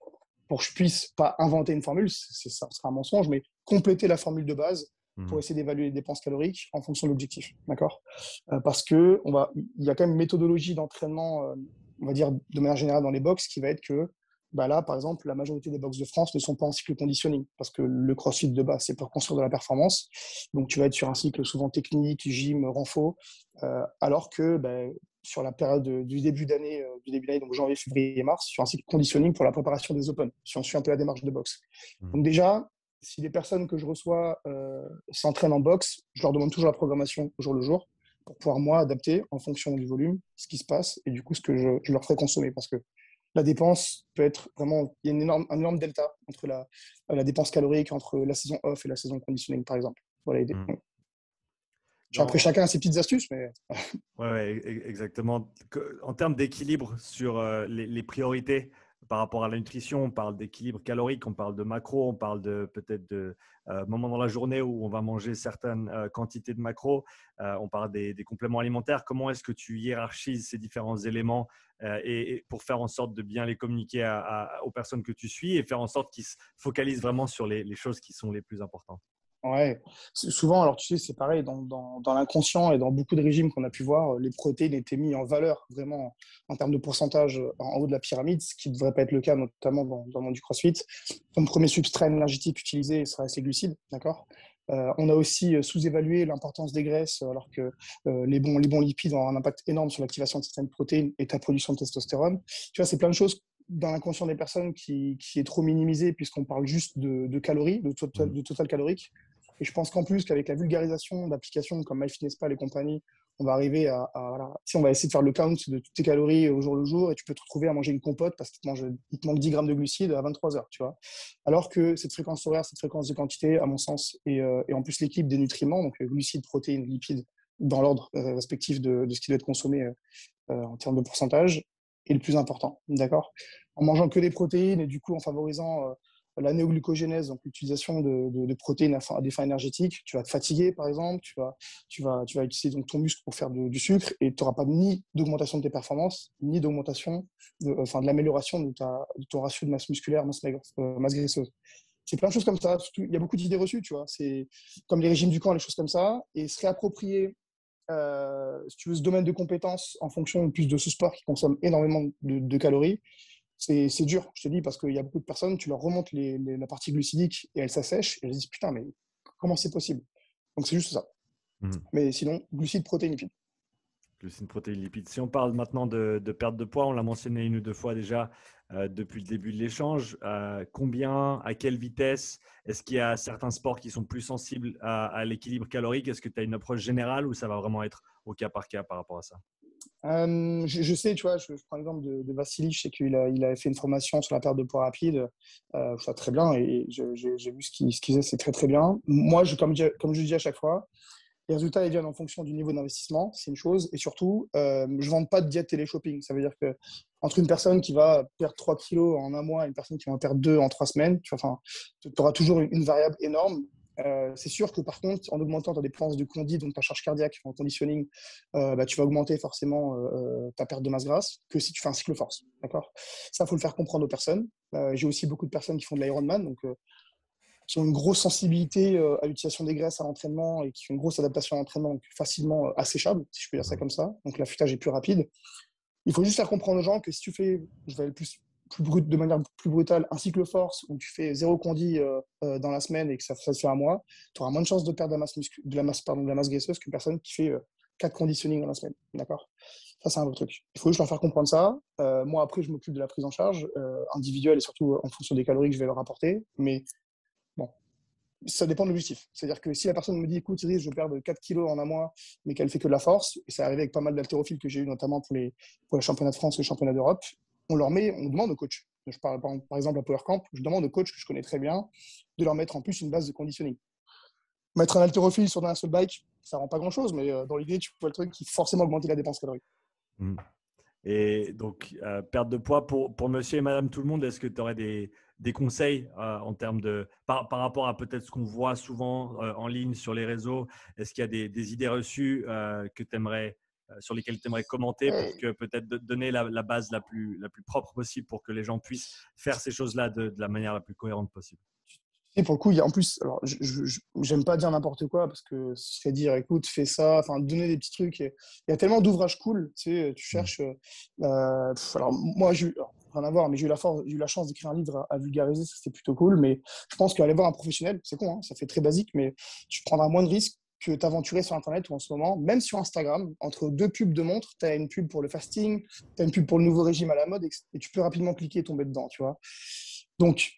pour que je puisse pas inventer une formule, ça sera un mensonge, mais compléter la formule de base pour Mhm. essayer d'évaluer les dépenses caloriques en fonction de l'objectif. D'accord. Parce que il y a quand même une méthodologie d'entraînement, on va dire de manière générale dans les box, qui va être que bah là, par exemple, la majorité des box de France ne sont pas en cycle conditioning parce que le CrossFit de base, c'est pour construire de la performance. Donc, tu vas être sur un cycle souvent technique, gym, renfo, alors que sur la période du début d'année, donc janvier, février et mars, sur un cycle conditioning pour la préparation des Open, si on suit un peu la démarche de boxe. Mhm. Donc déjà, si les personnes que je reçois s'entraînent en boxe, je leur demande toujours la programmation au jour le jour pour pouvoir, moi, adapter en fonction du volume, ce qui se passe et du coup, ce que je leur ferai consommer. Parce que la dépense peut être vraiment… Il y a un énorme delta entre la dépense calorique entre la saison off et la saison conditioning, par exemple. Voilà, Mhm. après, Dans, chacun a ses petites astuces, mais… Ouais, ouais, exactement. En termes d'équilibre sur les priorités par rapport à la nutrition, on parle d'équilibre calorique, on parle de macro, on parle de peut-être de moments dans la journée où on va manger certaines quantités de macro, on parle des compléments alimentaires. Comment est-ce que tu hiérarchises ces différents éléments et pour faire en sorte de bien les communiquer aux personnes que tu suis et faire en sorte qu'ils se focalisent vraiment sur les choses qui sont les plus importantes? Ouais, souvent, alors tu sais, c'est pareil, dans l'inconscient et dans beaucoup de régimes qu'on a pu voir, les protéines étaient mis en valeur vraiment en termes de pourcentage en haut de la pyramide, ce qui ne devrait pas être le cas, notamment dans le monde du CrossFit. Comme premier substrat énergétique utilisé, ça reste les glucides, d'accord. On a aussi sous-évalué l'importance des graisses, alors que les bons lipides ont un impact énorme sur l'activation de certaines protéines et ta production de testostérone. Tu vois, c'est plein de choses dans l'inconscient des personnes qui est trop minimisé puisqu'on parle juste de calories, Mhm. de total calorique. Et je pense qu'en plus, qu'avec la vulgarisation d'applications comme MyFitnessPal et compagnie, on va arriver voilà, si on va essayer de faire le count de toutes tes calories au jour le jour et tu peux te retrouver à manger une compote parce qu'il te manque 10 grammes de glucides à 23 heures, tu vois. Alors que cette fréquence horaire, cette fréquence de quantité, à mon sens, et en plus l'équilibre des nutriments, donc glucides, protéines, lipides, dans l'ordre respectif de ce qui doit être consommé en termes de pourcentage, est le plus important, d'accord. En mangeant que des protéines et du coup en favorisant la néoglucogénèse, donc l'utilisation de protéines à des fins énergétiques, tu vas te fatiguer par exemple, tu vas utiliser donc ton muscle pour faire du sucre et tu n'auras pas ni d'augmentation de tes performances, ni d'augmentation, de l'amélioration de ton ratio de masse musculaire, masse graisseuse. C'est plein de choses comme ça. Il y a beaucoup d'idées reçues, tu vois. C'est comme les régimes du camp, les choses comme ça. Et se réapproprier, si tu veux, ce domaine de compétences en fonction plus de ce sport qui consomme énormément de calories, c'est dur, je te dis, parce qu'il y a beaucoup de personnes, tu leur remontes la partie glucidique et elles s'assèchent et elles se disent putain, mais comment c'est possible? Donc c'est juste ça. Mhm. Mais sinon, glucides, protéines, lipides. Glucides, protéines, lipides. Si on parle maintenant de perte de poids, on l'a mentionné une ou deux fois déjà depuis le début de l'échange. Combien, à quelle vitesse? Est-ce qu'il y a certains sports qui sont plus sensibles à l'équilibre calorique? Est-ce que tu as une approche générale ou ça va vraiment être au cas par cas par rapport à ça? Je sais, tu vois, je prends l'exemple de Vassili, je sais il a fait une formation sur la perte de poids rapide, ça très bien, et j'ai vu ce qu'il faisait, c'est très très bien. Moi, comme je dis à chaque fois, les résultats ils viennent en fonction du niveau d'investissement, c'est une chose, et surtout, je ne vends pas de diète télé-shopping. Ça veut dire que entre une personne qui va perdre 3 kilos en un mois et une personne qui va en perdre 2 en 3 semaines, tu auras toujours une variable énorme. C'est sûr que par contre, en augmentant ta dépense de condi, donc ta charge cardiaque en conditioning, tu vas augmenter forcément ta perte de masse grasse que si tu fais un cycle force. D'accord. Ça, il faut le faire comprendre aux personnes. J'ai aussi beaucoup de personnes qui font de l'Ironman, donc qui ont une grosse sensibilité à l'utilisation des graisses à l'entraînement et qui ont une grosse adaptation à l'entraînement, donc facilement asséchable, si je peux dire ça Mhm. comme ça. Donc l'affûtage est plus rapide. Il faut juste faire comprendre aux gens que si tu fais, je vais aller de manière plus brutale, un cycle force où tu fais zéro condi dans la semaine et que ça se fait un mois, tu auras moins de chances de perdre de la masse graisseuse qu'une personne qui fait 4 conditioning dans la semaine. D'accord. Ça, c'est un autre truc. Il faut juste leur faire comprendre ça. Moi, après, je m'occupe de la prise en charge individuelle et surtout en fonction des calories que je vais leur apporter. Mais bon, Ça dépend de l'objectif. C'est-à-dire que si la personne me dit, écoute, Cyril, je veux perdre 4 kilos en un mois, mais qu'elle fait que de la force, et ça arrivé avec pas mal d'haltérophiles que j'ai eu, notamment pour les championnats de France et les championnats d'Europe, on demande au coach. Je parle par exemple à Power Camp, je demande au coach que je connais très bien de leur mettre en plus une base de conditioning. Mettre un haltérophile sur un seul bike, ça rend pas grand-chose, mais dans l'idée, tu vois le truc qui forcément augmenter la dépense calorique. Mm. Et donc, perte de poids pour monsieur et madame tout le monde, est-ce que tu aurais des conseils en termes de, par rapport à peut-être ce qu'on voit souvent en ligne sur les réseaux? Est-ce qu'il y a des idées reçues que sur lesquelles tu aimerais commenter pour que peut-être donner la base la plus propre possible pour que les gens puissent faire ces choses-là de la manière la plus cohérente possible? Et pour le coup, il y a en plus, alors j'aime pas dire n'importe quoi parce que ce serait dire écoute, fais ça, enfin donner des petits trucs. Il y a tellement d'ouvrages cool, tu sais, tu cherches. Alors moi, rien à voir, mais j'ai eu la chance d'écrire un livre à vulgariser, c'était plutôt cool. Mais je pense qu'aller voir un professionnel, c'est con, hein, ça fait très basique, mais tu prendras moins de risques que t'aventurer sur Internet ou en ce moment, même sur Instagram, entre deux pubs de montres, tu as une pub pour le fasting, tu as une pub pour le nouveau régime à la mode, et tu peux rapidement cliquer et tomber dedans, tu vois. Donc,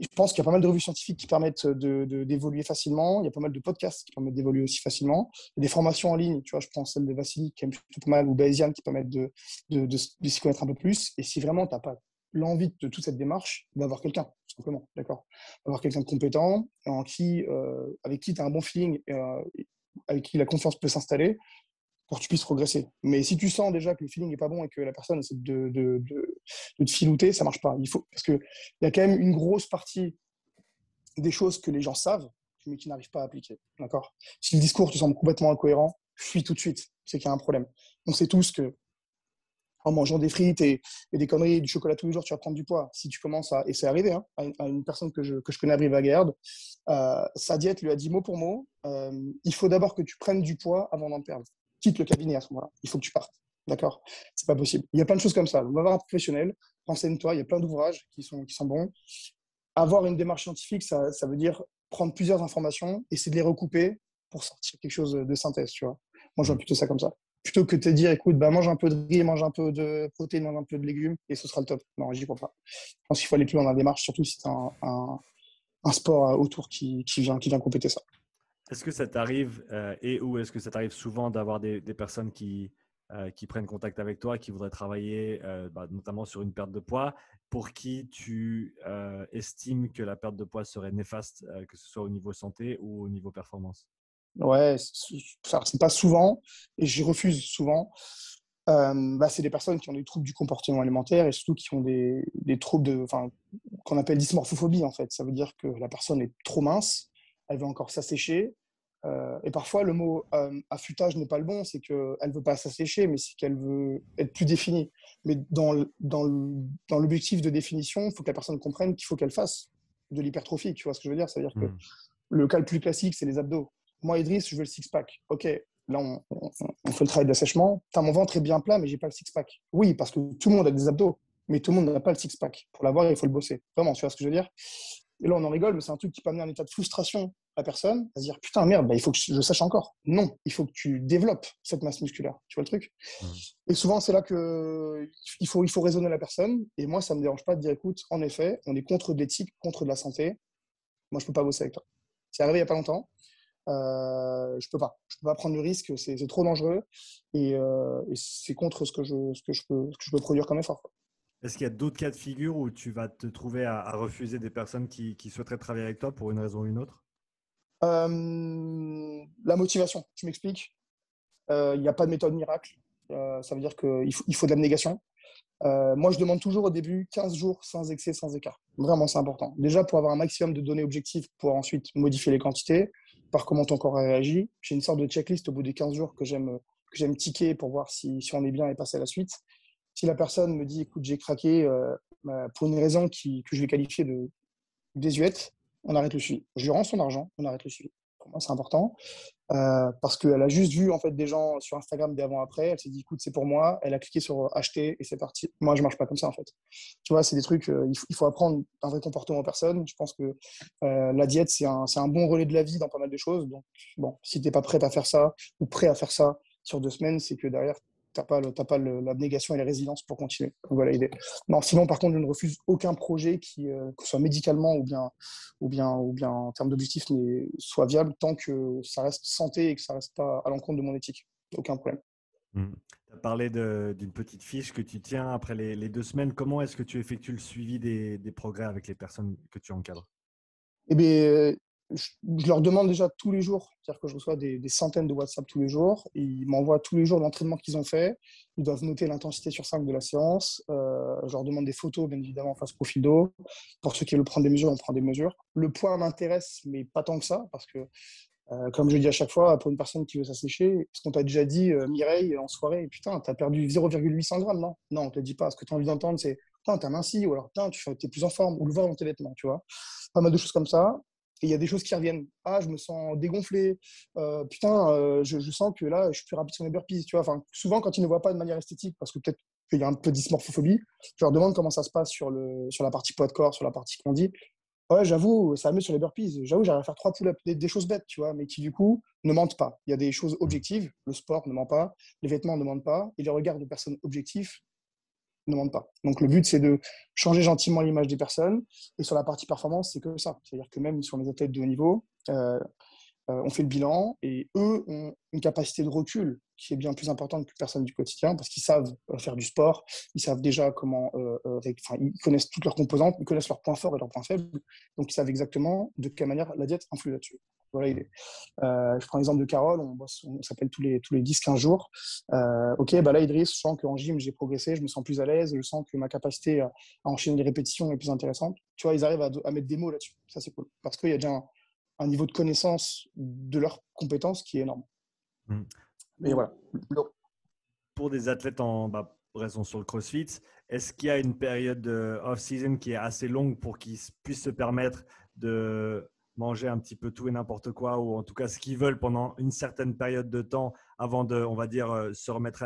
je pense qu'il y a pas mal de revues scientifiques qui permettent d'évoluer facilement. Il y a pas mal de podcasts qui permettent d'évoluer aussi facilement. Il y a des formations en ligne, tu vois, je prends celle de Vassili qui est plutôt pas mal, ou Bayesian qui permettent de s'y connaître un peu plus. Et si vraiment tu n'as pas l'envie de toute cette démarche, va voir quelqu'un, tout simplement, d'accord. Avoir quelqu'un de compétent, avec qui tu as un bon feeling, avec qui la confiance peut s'installer, pour que tu puisses progresser. Mais si tu sens déjà que le feeling n'est pas bon et que la personne essaie de te filouter, ça ne marche pas. Parce qu'il y a quand même une grosse partie des choses que les gens savent, mais qui n'arrivent pas à appliquer. D'accord. Si le discours te semble complètement incohérent, fuis tout de suite. C'est qu'il y a un problème. On sait tous que en mangeant des frites et des conneries et du chocolat tous les jours, tu vas prendre du poids. Si tu commences et c'est arrivé hein, à une personne que je connais à Brive-la-Gaillarde, sa diète lui a dit mot pour mot, il faut d'abord que tu prennes du poids avant d'en perdre. Quitte le cabinet à ce moment-là. Il faut que tu partes. D'accord. C'est pas possible. Il y a plein de choses comme ça. On va voir un professionnel, renseigne-toi, il y a plein d'ouvrages qui sont bons. Avoir une démarche scientifique, ça veut dire prendre plusieurs informations, essayer de les recouper pour sortir quelque chose de synthèse, tu vois. Moi, je vois plutôt ça comme ça. Plutôt que de te dire, écoute, bah, mange un peu de riz, mange un peu de protéines, mange un peu de légumes, et ce sera le top. Non, j'y crois pas. Je pense qu'il faut aller plus loin dans la démarche, surtout si tu as un sport autour qui vient compléter ça. Est-ce que ça t'arrive ou est-ce que ça t'arrive souvent d'avoir des personnes qui prennent contact avec toi, qui voudraient travailler notamment sur une perte de poids, pour qui tu estimes que la perte de poids serait néfaste, que ce soit au niveau santé ou au niveau performance? Ouais, c'est pas souvent, et j'y refuse souvent. C'est des personnes qui ont des troubles du comportement alimentaire et surtout qui ont des troubles qu'on appelle dysmorphophobie en fait. Ça veut dire que la personne est trop mince, elle veut encore s'assécher. Et parfois, le mot affûtage n'est pas le bon, c'est qu'elle ne veut pas s'assécher, mais c'est qu'elle veut être plus définie. Mais dans l'objectif de définition, il faut que la personne comprenne qu'il faut qu'elle fasse de l'hypertrophie. Tu vois ce que je veux dire? C'est-à-dire que le cas le plus classique, c'est les abdos. Moi, Idriss, je veux le six-pack. OK, là, on fait le travail d'assèchement. Mon ventre est bien plat, mais j'ai pas le six-pack. Oui, parce que tout le monde a des abdos, mais tout le monde n'a pas le six-pack. Pour l'avoir, il faut le bosser. Vraiment, tu vois ce que je veux dire? Et là, on en rigole, mais c'est un truc qui peut amener un état de frustration à la personne, à se dire putain, merde, il faut que je sache encore. Non, il faut que tu développes cette masse musculaire. Tu vois le truc? Et souvent, c'est là qu'il faut raisonner la personne. Et moi, ça ne me dérange pas de dire écoute, en effet, on est contre de l'éthique, contre de la santé. Moi, je ne peux pas bosser avec toi. C'est arrivé il n'y a pas longtemps. Je peux pas prendre le risque, c'est trop dangereux et c'est contre ce que je peux produire comme effort, quoi. Est-ce qu'il y a d'autres cas de figure où tu vas te trouver à refuser des personnes qui souhaiteraient travailler avec toi pour une raison ou une autre? La motivation, je m'explique. Il n'y a pas de méthode miracle. Ça veut dire qu'il faut de l'abnégation. Moi, je demande toujours au début 15 jours sans excès, sans écart. Vraiment, c'est important. Déjà, pour avoir un maximum de données objectives, pour ensuite modifier les quantités, par comment ton corps a réagi. J'ai une sorte de checklist au bout des 15 jours que j'aime ticker pour voir si on est bien et passer à la suite. Si la personne me dit, écoute, j'ai craqué pour une raison que je vais qualifier de désuète, on arrête le suivi. Je lui rends son argent, on arrête le suivi. Pour moi, c'est important. Parce qu'elle a juste vu en fait des gens sur Instagram d'avant-après, elle s'est dit écoute c'est pour moi, elle a cliqué sur acheter et c'est parti. Moi je marche pas comme ça en fait. Tu vois, c'est des trucs, il faut apprendre un vrai comportement aux personnes. Je pense que la diète c'est un bon relais de la vie dans pas mal de choses. Donc bon, si t'es pas prête à faire ça ou prêt à faire ça sur 2 semaines, c'est que derrière l'abnégation et la résilience pour continuer. Donc, voilà l'idée. Non, sinon, par contre, je ne refuse aucun projet que ce soit médicalement ou bien en termes d'objectifs, soit viable tant que ça reste santé et que ça reste pas à l'encontre de mon éthique. Aucun problème. Tu as parlé d'une petite fiche que tu tiens après les 2 semaines. Comment est-ce que tu effectues le suivi des progrès avec les personnes que tu encadres? Eh bien, je leur demande déjà tous les jours, c'est-à-dire que je reçois des centaines de WhatsApp tous les jours. Ils m'envoient tous les jours l'entraînement qu'ils ont fait. Ils doivent noter l'intensité sur 5 de la séance. Je leur demande des photos, bien évidemment, face profil d'eau. Pour ceux qui veulent prendre des mesures, on prend des mesures. Le poids m'intéresse, mais pas tant que ça, parce que, comme je le dis à chaque fois, pour une personne qui veut s'assécher, ce qu'on t'a déjà dit, Mireille, en soirée, putain, t'as perdu 0,800 grammes, non? Non, on te le dit pas. Ce que tu as envie d'entendre, c'est, putain, t'as minci, ou alors, putain, tu es plus en forme, ou le voir dans tes vêtements, tu vois. Pas mal de choses comme ça. Et il y a des choses qui reviennent. Ah, je me sens dégonflé. Putain, je sens que là, je suis plus rapide sur mes burpees. Tu vois, enfin, souvent, quand ils ne voient pas de manière esthétique, parce que peut-être qu'il y a un peu de dysmorphophobie, je leur demande comment ça se passe sur la partie poids de corps, sur la partie qu'on dit. Ouais, j'avoue, ça va mieux sur les burpees. J'avoue, j'arrive à faire 3 pull-ups, des choses bêtes, tu vois, mais qui, du coup, ne mentent pas. Il y a des choses objectives. Le sport ne ment pas. Les vêtements ne mentent pas. Et les regards de personnes objectives ne demande pas. Donc le but, c'est de changer gentiment l'image des personnes. Et sur la partie performance, c'est que ça. C'est-à-dire que même sur les athlètes de haut niveau, on fait le bilan et eux ont une capacité de recul qui est bien plus importante que personne du quotidien parce qu'ils savent faire du sport, ils savent déjà ils connaissent toutes leurs composantes, ils connaissent leurs points forts et leurs points faibles, donc ils savent exactement de quelle manière la diète influe là-dessus. Voilà l'idée. Je prends l'exemple de Carole, on s'appelle tous les 10-15 jours. Ok, bah là, Idriss, je sens qu'en gym, j'ai progressé, je me sens plus à l'aise, je sens que ma capacité à enchaîner les répétitions est plus intéressante. Tu vois, ils arrivent à mettre des mots là-dessus. Ça, c'est cool. Parce qu'il y a déjà un niveau de connaissance de leurs compétences qui est énorme. Mais Pour, voilà. pour des athlètes restons sur le CrossFit, est-ce qu'il y a une période de off-season qui est assez longue pour qu'ils puissent se permettre de manger un petit peu tout et n'importe quoi, ou en tout cas ce qu'ils veulent pendant une certaine période de temps avant de, on va dire, se remettre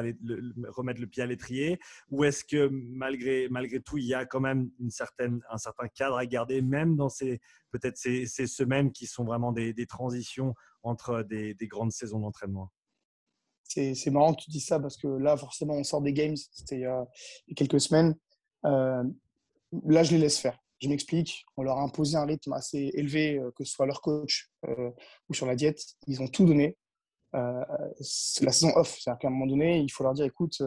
remettre le pied à l'étrier? Ou est-ce que malgré tout, il y a quand même un certain cadre à garder, même dans peut-être ces semaines qui sont vraiment des transitions entre des grandes saisons d'entraînement? C'est marrant que tu dis ça parce que là, forcément, on sort des games. C'était il y a quelques semaines. Euh, Là, je les laisse faire. Je m'explique. On leur a imposé un rythme assez élevé, que ce soit leur coach ou sur la diète. Ils ont tout donné. C'est la saison off. C'est-à-dire qu'à un moment donné, il faut leur dire, écoute,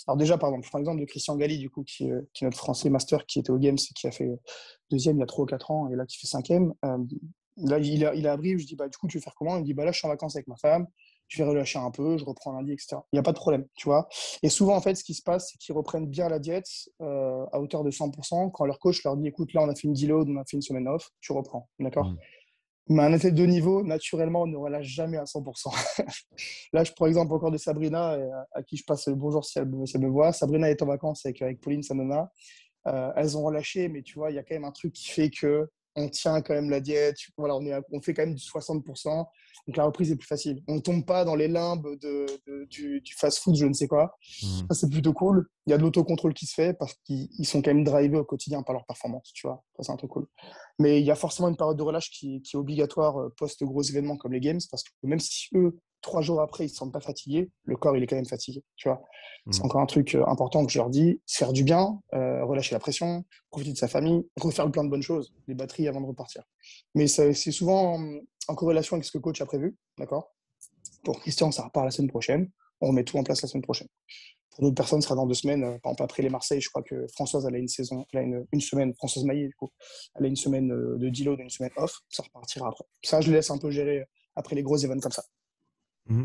alors déjà, par exemple, je prends l'exemple de Christian Galli, du coup, qui est notre Français master, qui était au Games et qui a fait deuxième il y a 3 ou 4 ans, et là, qui fait cinquième. Là, il a appris, je dis, bah, du coup, tu veux faire comment? Il me dit, bah, là, je suis en vacances avec ma femme, je vais relâcher un peu, je reprends lundi, etc. Il n'y a pas de problème, tu vois. Et souvent, en fait, ce qui se passe, c'est qu'ils reprennent bien la diète à hauteur de 100% quand leur coach leur dit, écoute, là, on a fait une deload, on a fait une semaine off, tu reprends, d'accord? Mais un athlète de niveau, naturellement, ne relâche jamais à 100%. Là, je prends l'exemple encore de Sabrina, à qui je passe le bonjour si elle me voit. Sabrina est en vacances avec Pauline, sa nana. Elles ont relâché, mais tu vois, il y a quand même un truc qui fait que on tient quand même la diète. Voilà, on fait quand même du 60%. Donc la reprise est plus facile. On ne tombe pas dans les limbes du fast-food, je ne sais quoi. Ça, c'est plutôt cool. Il y a de l'autocontrôle qui se fait parce qu'ils sont quand même drivés au quotidien par leur performance, tu vois. Ça, c'est un truc cool. Mais il y a forcément une période de relâche qui est obligatoire post-gros événements comme les Games parce que même si eux, 3 jours après, ils ne se sentent pas fatigués, le corps, il est quand même fatigué, tu vois. C'est encore un truc important que je leur dis, se faire du bien, relâcher la pression, profiter de sa famille, refaire plein de bonnes choses, les batteries avant de repartir. Mais c'est souvent en corrélation avec ce que le coach a prévu, d'accord? Pour Christian, ça repart la semaine prochaine. On remet tout en place la semaine prochaine. Pour d'autres personnes, ce sera dans 2 semaines. Par exemple, après les Marseille, je crois que Françoise, elle a une semaine, Françoise Maillet, du coup, elle a une semaine de deload, une semaine off. Ça repartira après. Ça, je le laisse un peu gérer après les gros événements comme ça.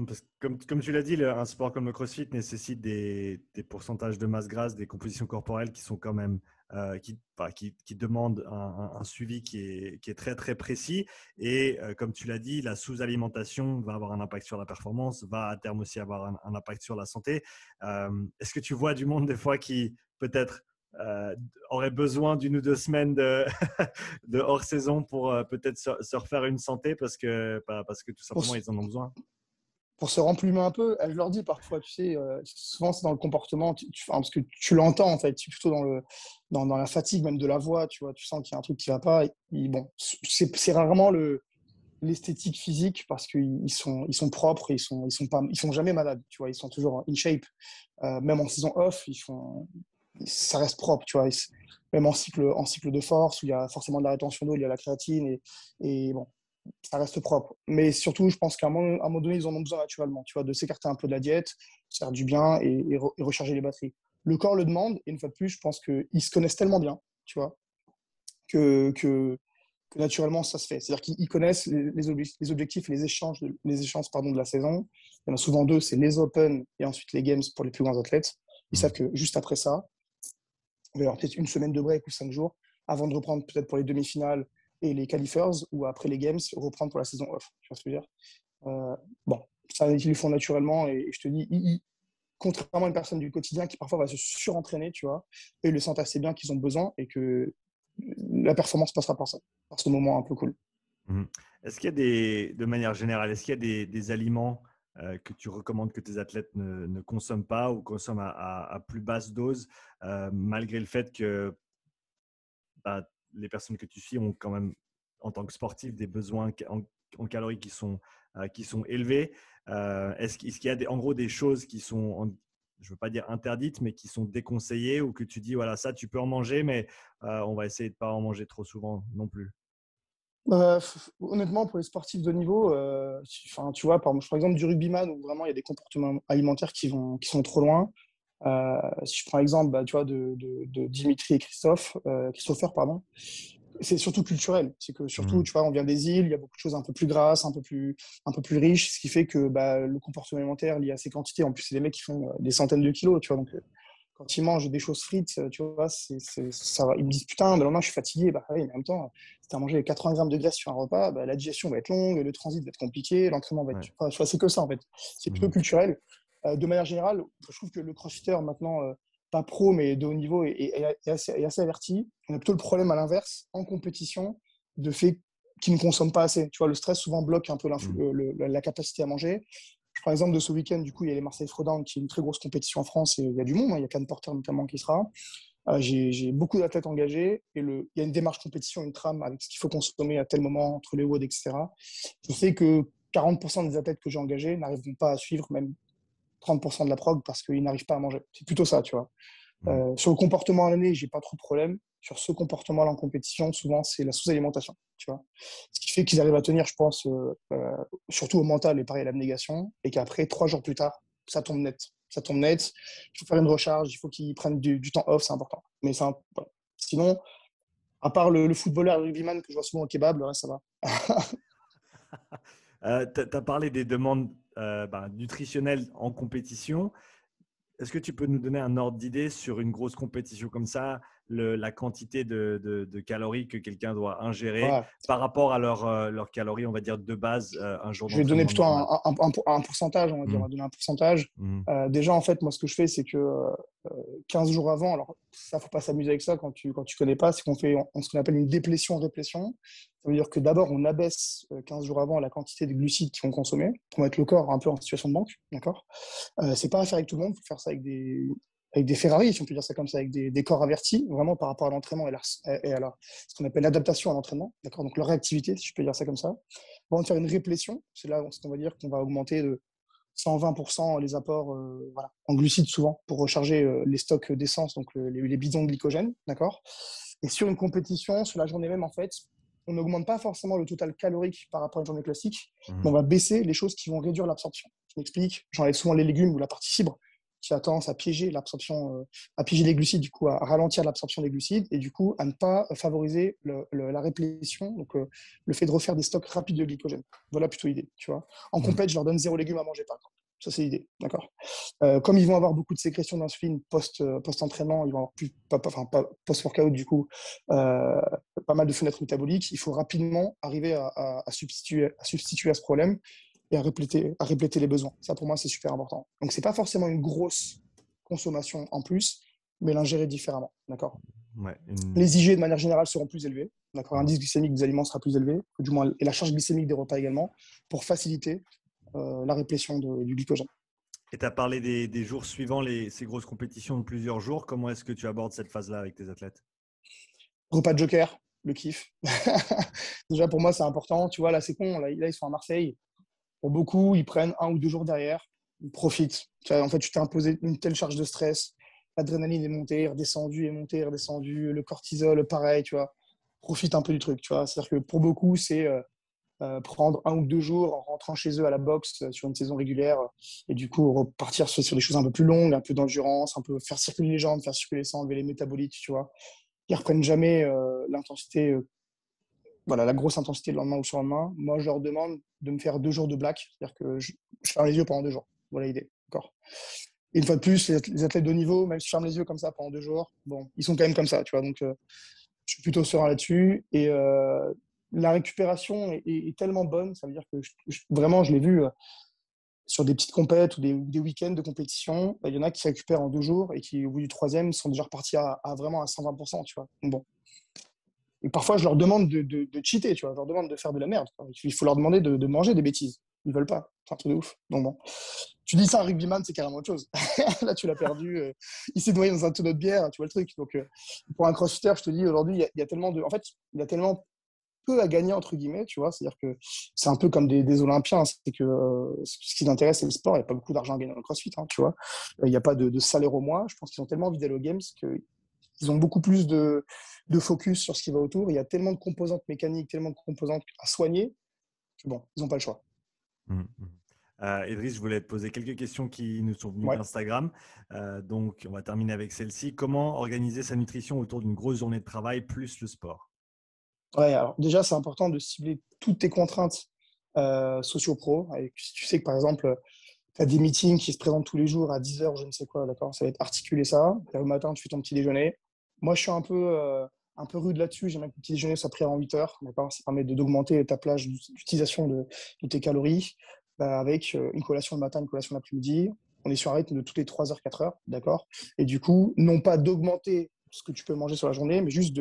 Parce que comme tu l'as dit, un sport comme le CrossFit nécessite des pourcentages de masse grasse, des compositions corporelles qui sont quand même qui demandent un suivi qui est très très précis. Et comme tu l'as dit, la sous-alimentation va avoir un impact sur la performance, va à terme aussi avoir un impact sur la santé. Est-ce que tu vois du monde des fois qui peut-être aurait besoin d'1 ou 2 semaines de, de hors saison pour peut-être se refaire une santé parce que tout simplement ils en ont besoin? Pour se remplumer un peu, je leur dis parfois, tu sais, souvent c'est dans le comportement, parce que tu l'entends en fait, c'est plutôt dans la fatigue même de la voix, tu vois, tu sens qu'il y a un truc qui va pas. Bon, c'est rarement l'esthétique physique parce qu'ils sont propres, ils sont jamais malades, tu vois, ils sont toujours in shape. Même en saison off, ça reste propre, tu vois. Même en cycle de force où il y a forcément de la rétention d'eau, il y a la créatine et bon, ça reste propre. Mais surtout, je pense qu'à un moment donné, ils en ont besoin naturellement, tu vois, de s'écarter un peu de la diète, se faire du bien et recharger les batteries. Le corps le demande et une fois de plus, je pense qu'ils se connaissent tellement bien, tu vois, que, que, que naturellement ça se fait. C'est-à-dire qu'ils connaissent les objectifs et les échéances pardon, de la saison. Il y en a souvent deux, c'est les Open et ensuite les Games pour les plus grands athlètes. Ils savent que juste après ça, il va y avoir peut-être une semaine de break ou 5 jours avant de reprendre peut-être pour les demi-finales et les qualifiers ou après les Games, reprendre pour la saison off. Tu vois ce que je veux dire? Bon, ça, ils le font naturellement et je te dis, contrairement à une personne du quotidien qui parfois va se surentraîner, tu vois, et ils le sentent assez bien qu'ils ont besoin et que la performance passera par ça, par ce moment un peu cool. Mhm. Est-ce qu'il y a de manière générale, est-ce qu'il y a des aliments que tu recommandes que tes athlètes ne consomment pas ou consomment à plus basse dose, malgré le fait que bah, les personnes que tu suis ont quand même, en tant que sportif, des besoins en calories qui sont élevés. Est-ce qu'il y a en gros des choses qui sont, je ne veux pas dire interdites, mais qui sont déconseillées ou que tu dis, voilà, ça, tu peux en manger, mais on va essayer de ne pas en manger trop souvent non plus? Honnêtement, pour les sportifs de niveau, tu vois, par exemple, du rugbyman, où vraiment il y a des comportements alimentaires qui sont trop loin. Si je prends l'exemple bah, tu vois, de Dimitri et Christopher, pardon, c'est surtout culturel. C'est que surtout, Mhm. tu vois, on vient des îles, il y a beaucoup de choses un peu plus grasses, un peu plus riches, ce qui fait que bah, le comportement alimentaire lié à ces quantités, en plus, c'est des mecs qui font des centaines de kilos, tu vois. Donc, quand ils mangent des choses frites, tu vois, ça va. Ils me disent, putain, le lendemain, je suis fatigué. Bah oui, mais en même temps, si tu as mangé 80 grammes de graisse sur un repas, bah, la digestion va être longue, le transit va être compliqué, l'entraînement va être. Ouais. Enfin, tu vois, c'est que ça, en fait. C'est plutôt Mhm. culturel. De manière générale, je trouve que le crossfitter, maintenant, pas pro, mais de haut niveau, est assez averti. On a plutôt le problème à l'inverse, en compétition, de fait qu'ils ne consomment pas assez. Tu vois, le stress souvent bloque un peu Mhm. la capacité à manger. Par exemple, de ce week-end, du coup, il y a les Marseille Throwdown, qui est une très grosse compétition en France, et il y a du monde, hein, il y a Cannes Porter notamment qui sera. J'ai beaucoup d'athlètes engagés, et il y a une démarche compétition, une trame avec ce qu'il faut consommer à tel moment, entre les WOD, etc. Je sais que 40% des athlètes que j'ai engagés n'arriveront pas à suivre même 30% de la prog parce qu'ils n'arrivent pas à manger. C'est plutôt ça, tu vois. Mhm. Sur le comportement à l'année, j'ai pas trop de problème. Sur ce comportement-là en compétition, souvent, c'est la sous-alimentation, tu vois. Ce qui fait qu'ils arrivent à tenir, je pense, surtout au mental et pareil à l'abnégation, et qu'après, 3 jours plus tard, ça tombe net. Ça tombe net. Il faut faire une recharge, il faut qu'ils prennent du temps off, c'est important. Mais voilà. Sinon, à part le footballeur, le rugbyman que je vois souvent au kebab, le reste, ça va. Tu as parlé des demandes nutritionnelles en compétition. Est-ce que tu peux nous donner un ordre d'idée sur une grosse compétition comme ça, la quantité de calories que quelqu'un doit ingérer Ouais. par rapport à leurs calories, on va dire, de base, un jour Je vais donner d'entraînement plutôt normal? un pourcentage, on va dire. On Mhm. va donner un pourcentage. Mhm. Déjà, en fait, moi, ce que je fais, c'est que 15 jours avant, alors ça, faut pas s'amuser avec ça quand tu connais pas, c'est qu'on fait ce qu'on appelle une déplétion-réplétion. Ça veut dire que d'abord, on abaisse 15 jours avant la quantité de glucides qu'ils vont consommer pour mettre le corps un peu en situation de manque. D'accord. C'est pas à faire avec tout le monde, il faut faire ça avec des Ferrari, si on peut dire ça comme ça, avec des corps avertis, vraiment par rapport à l'entraînement ce qu'on appelle l'adaptation à l'entraînement. D'accord. Donc leur réactivité, si je peux dire ça comme ça. On va faire une réplétion. C'est là ce qu'on va dire qu'on va augmenter de 120% les apports voilà, en glucides souvent pour recharger les stocks d'essence, donc les bidons de glycogène. D'accord. Et sur une compétition, sur la journée même, en fait, on n'augmente pas forcément le total calorique par rapport à une journée classique, mais on Mhm. va baisser les choses qui vont réduire l'absorption. Je m'explique, j'enlève souvent les légumes ou la partie fibre qui a tendance à piéger l'absorption, à piéger les glucides, du coup, à ralentir l'absorption des glucides et du coup, à ne pas favoriser la réplétion, donc le fait de refaire des stocks rapides de glycogène. Voilà plutôt l'idée, tu vois. En Mhm. compète, je leur donne 0 légumes à manger, par exemple. Ça, c'est l'idée, d'accord. Comme ils vont avoir beaucoup de sécrétion d'insuline post-entraînement, ils vont avoir post-workout, du coup, euh, pas mal de fenêtres métaboliques. Il faut rapidement arriver à substituer à ce problème et à répléter les besoins. Ça, pour moi, c'est super important. Donc, c'est pas forcément une grosse consommation en plus, mais l'ingérer différemment. D'accord. Ouais, Les IG, de manière générale, seront plus élevés. D'accord. Mhm. L'indice glycémique des aliments sera plus élevé, du moins, et la charge glycémique des repas également, pour faciliter la réplétion du glycogène. Et tu as parlé des jours suivants, ces grosses compétitions de plusieurs jours. Comment est-ce que tu abordes cette phase-là avec tes athlètes? Repas de joker. le kiff. Déjà, pour moi, c'est important. Tu vois, là, c'est con. Là, ils sont à Marseille. Pour beaucoup, ils prennent 1 ou 2 jours derrière. Ils profitent. Tu vois, en fait, tu t'es imposé une telle charge de stress. L'adrénaline est montée, redescendue, est montée, redescendue. Le cortisol, pareil, tu vois. Profite un peu du truc, tu vois. C'est-à-dire que pour beaucoup, c'est prendre 1 ou 2 jours en rentrant chez eux à la boxe sur une saison régulière et du coup repartir sur des choses un peu plus longues, un peu d'endurance, un peu faire circuler les jambes, faire circuler le sang, enlever les métabolites, tu vois. Ils reprennent jamais l'intensité, voilà, la grosse intensité le lendemain ou sur le lendemain. Moi, je leur demande de me faire 2 jours de black, c'est-à-dire que je ferme les yeux pendant 2 jours. Voilà l'idée. D'accord. Et une fois de plus, les athlètes de haut niveau, même si je ferme les yeux comme ça pendant 2 jours, bon, ils sont quand même comme ça, tu vois. Donc, je suis plutôt serein là-dessus. Et la récupération est tellement bonne, ça veut dire que vraiment, je l'ai vu sur des petites compètes ou des week-ends de compétition. Il y en a qui récupèrent en 2 jours et qui, au bout du troisième, sont déjà repartis vraiment à 120%, tu vois. Donc, bon. Et parfois, je leur demande de cheater, tu vois. Je leur demande de faire de la merde. Il faut leur demander de manger des bêtises. Ils veulent pas. C'est un truc de ouf. Donc bon. Tu dis ça à un rugbyman, c'est carrément autre chose. Là, tu l'as perdu. Il s'est noyé dans un tonneau de bière, tu vois le truc. Donc, pour un crossfitter, je te dis, aujourd'hui, il y a tellement de. En fait, il y a tellement peu à gagner, entre guillemets, tu vois. C'est-à-dire que c'est un peu comme des Olympiens. C'est que ce qui les intéresse, c'est le sport. Il n'y a pas beaucoup d'argent à gagner dans le crossfit, hein, tu vois. Il n'y a pas de salaire au mois. Je pense qu'ils ont tellement envie d'aller aux Games qu'ils ont beaucoup plus de focus sur ce qui va autour. Il y a tellement de composantes mécaniques, tellement de composantes à soigner que bon, ils n'ont pas le choix. Idriss, je voulais te poser quelques questions qui nous sont venues Ouais. d'Instagram. Donc, on va terminer avec celle-ci. Comment organiser sa nutrition autour d'une grosse journée de travail plus le sport? Ouais, alors déjà, c'est important de cibler toutes tes contraintes socio-pro. Si tu sais que par exemple, tu as des meetings qui se présentent tous les jours à 10 heures, je ne sais quoi, d'accord, ça va être articuler ça. Le matin, tu fais ton petit déjeuner. Moi, je suis un peu rude là-dessus. J'aime bien que le petit déjeuner soit pris avant 8 heures, d'accord. Ça permet d'augmenter ta plage d'utilisation de tes calories avec une collation le matin, une collation l'après-midi. On est sur un rythme de toutes les 3 heures, 4 heures, d'accord. Et du coup, non pas d'augmenter ce que tu peux manger sur la journée, mais juste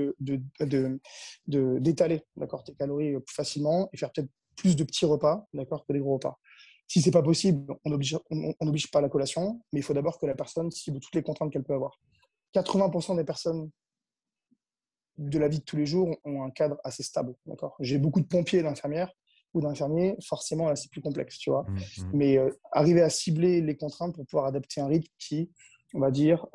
d'étaler, d'accord, tes calories plus facilement et faire peut-être plus de petits repas, d'accord, que des gros repas. Si c'est pas possible, on n'oblige pas la collation, mais il faut d'abord que la personne cible toutes les contraintes qu'elle peut avoir. 80% des personnes de la vie de tous les jours ont un cadre assez stable, d'accord. J'ai beaucoup de pompiers et d'infirmières ou d'infirmiers, forcément là c'est plus complexe, tu vois. Mais arriver à cibler les contraintes pour pouvoir adapter un rythme qui, on va dire,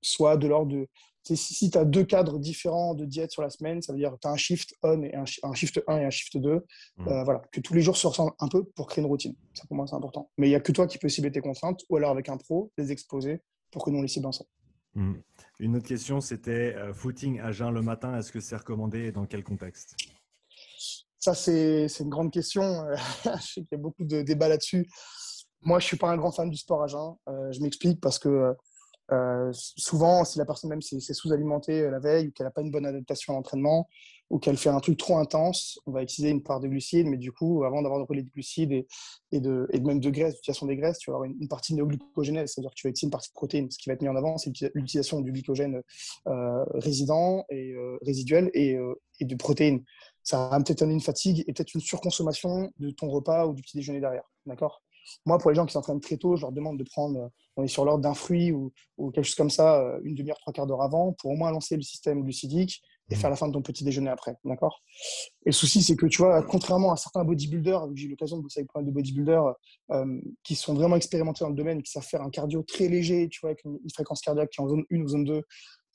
soit de l'ordre de. Si tu as 2 cadres différents de diète sur la semaine, ça veut dire que tu as un shift on et un shift 1 et un shift 2. Voilà, que tous les jours se ressemblent un peu pour créer une routine. Ça, pour moi, c'est important. Mais il n'y a que toi qui peux cibler tes contraintes ou alors avec un pro, les exposer pour que nous on les cible ensemble. Une autre question, c'était footing à jeun le matin. Est-ce que c'est recommandé et dans quel contexte? Ça, c'est une grande question. Je sais qu'il y a beaucoup de débats là-dessus. Moi, je ne suis pas un grand fan du sport à jeun. Je m'explique parce que souvent, si la personne même s'est sous-alimentée la veille ou qu'elle n'a pas une bonne adaptation à l'entraînement ou qu'elle fait un truc trop intense, on va utiliser une part de glucides, mais du coup, avant d'avoir de relais de glucides et même de graisse, l'utilisation des graisses, tu vas avoir une partie néoglucogénèse, c'est-à-dire que tu vas utiliser une partie de protéines. Ce qui va être mis en avant, c'est l'utilisation du glycogène résident et résiduel et de protéines. Ça va peut-être amener une fatigue et peut-être une surconsommation de ton repas ou du petit déjeuner derrière. D'accord. Moi, pour les gens qui s'entraînent très tôt, je leur demande de prendre, on est sur l'ordre d'un fruit ou quelque chose comme ça, une demi-heure, 3 quarts d'heure avant, pour au moins lancer le système glucidique et faire la fin de ton petit déjeuner après. D'accord. Et le souci, c'est que, tu vois, contrairement à certains bodybuilders, j'ai eu l'occasion de bosser avec pas mal de bodybuilders qui sont vraiment expérimentés dans le domaine, qui savent faire un cardio très léger, tu vois, avec une fréquence cardiaque qui est en zone 1 ou zone 2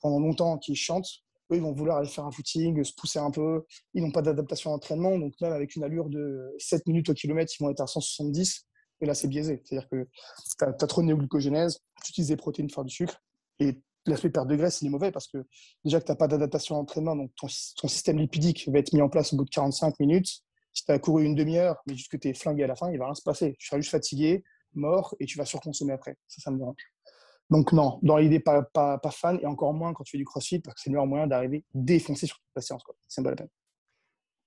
pendant longtemps, qui chantent. Eux, ils vont vouloir aller faire un footing, se pousser un peu. Ils n'ont pas d'adaptation à l'entraînement. Donc, même avec une allure de 7 minutes au kilomètre, ils vont être à 170. Et là, c'est biaisé. C'est-à-dire que tu as trop de néoglucogénèse, tu utilises des protéines pour faire du sucre. Et l'aspect perte de graisse, il est mauvais parce que déjà que tu n'as pas d'adaptation à l'entraînement, donc ton système lipidique va être mis en place au bout de 45 minutes. Si tu as couru une demi-heure, mais juste que tu es flingué à la fin, il va rien se passer. Tu seras juste fatigué, mort, et tu vas surconsommer après. Ça me dérange. Donc non, dans l'idée, pas fan, et encore moins quand tu fais du crossfit, parce que c'est le meilleur moyen d'arriver défoncé sur toute la séance. C'est une bonne peine.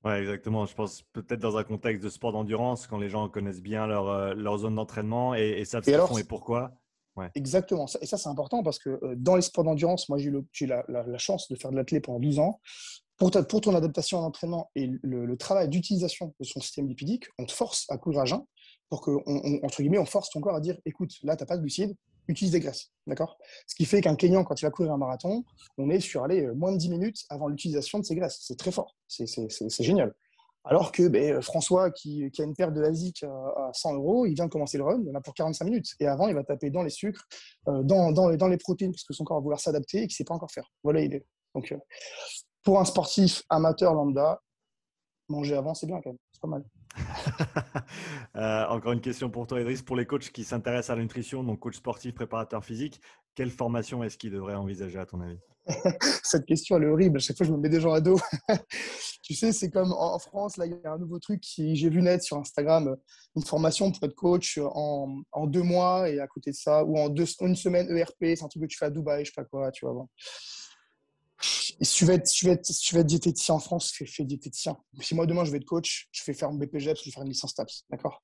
Ouais, exactement. Je pense peut-être dans un contexte de sport d'endurance, quand les gens connaissent bien leur zone d'entraînement et savent ce Et qu'ils alors, font et pourquoi. Ouais. exactement. Et ça, c'est important parce que dans les sports d'endurance, moi, j'ai eu la chance de faire de l'athlète pendant 12 ans. Pour ton adaptation à l'entraînement et le travail d'utilisation de son système lipidique, on te force à courir à jeun pour que, entre guillemets, on force ton corps à dire, écoute, là, tu n'as pas de glucides, utilise des graisses. D'accord? Ce qui fait qu'un Kenyan, quand il va courir un marathon, on est sur moins de 10 minutes avant l'utilisation de ces graisses. C'est très fort. C'est génial. Alors que François, qui a une paire de ASIC à 100 euros, il vient de commencer le run, il en a pour 45 minutes. Et avant, il va taper dans les sucres, dans les protéines, parce que son corps va vouloir s'adapter et qu'il ne sait pas encore faire. Voilà l'idée. Donc, pour un sportif amateur lambda, manger avant, c'est bien quand même. C'est pas mal. Encore une question pour toi, Idriss. Pour les coachs qui s'intéressent à la nutrition, donc coach sportif, préparateur physique, quelle formation est-ce qu'ils devraient envisager à ton avis? Cette question, elle est horrible. À chaque fois, je me mets des gens à dos. Tu sais, c'est comme en France, là, il y a un nouveau truc qui j'ai vu naître sur Instagram, une formation pour être coach en 2 mois et à côté de ça, ou une semaine ERP, c'est un truc que tu fais à Dubaï, je sais pas quoi, tu vois. Bon. Et si tu veux être diététicien en France, fais diététicien. Si moi, demain, je vais être coach, je vais faire un BPGEPS, je vais faire une licence TAPS. D'accord?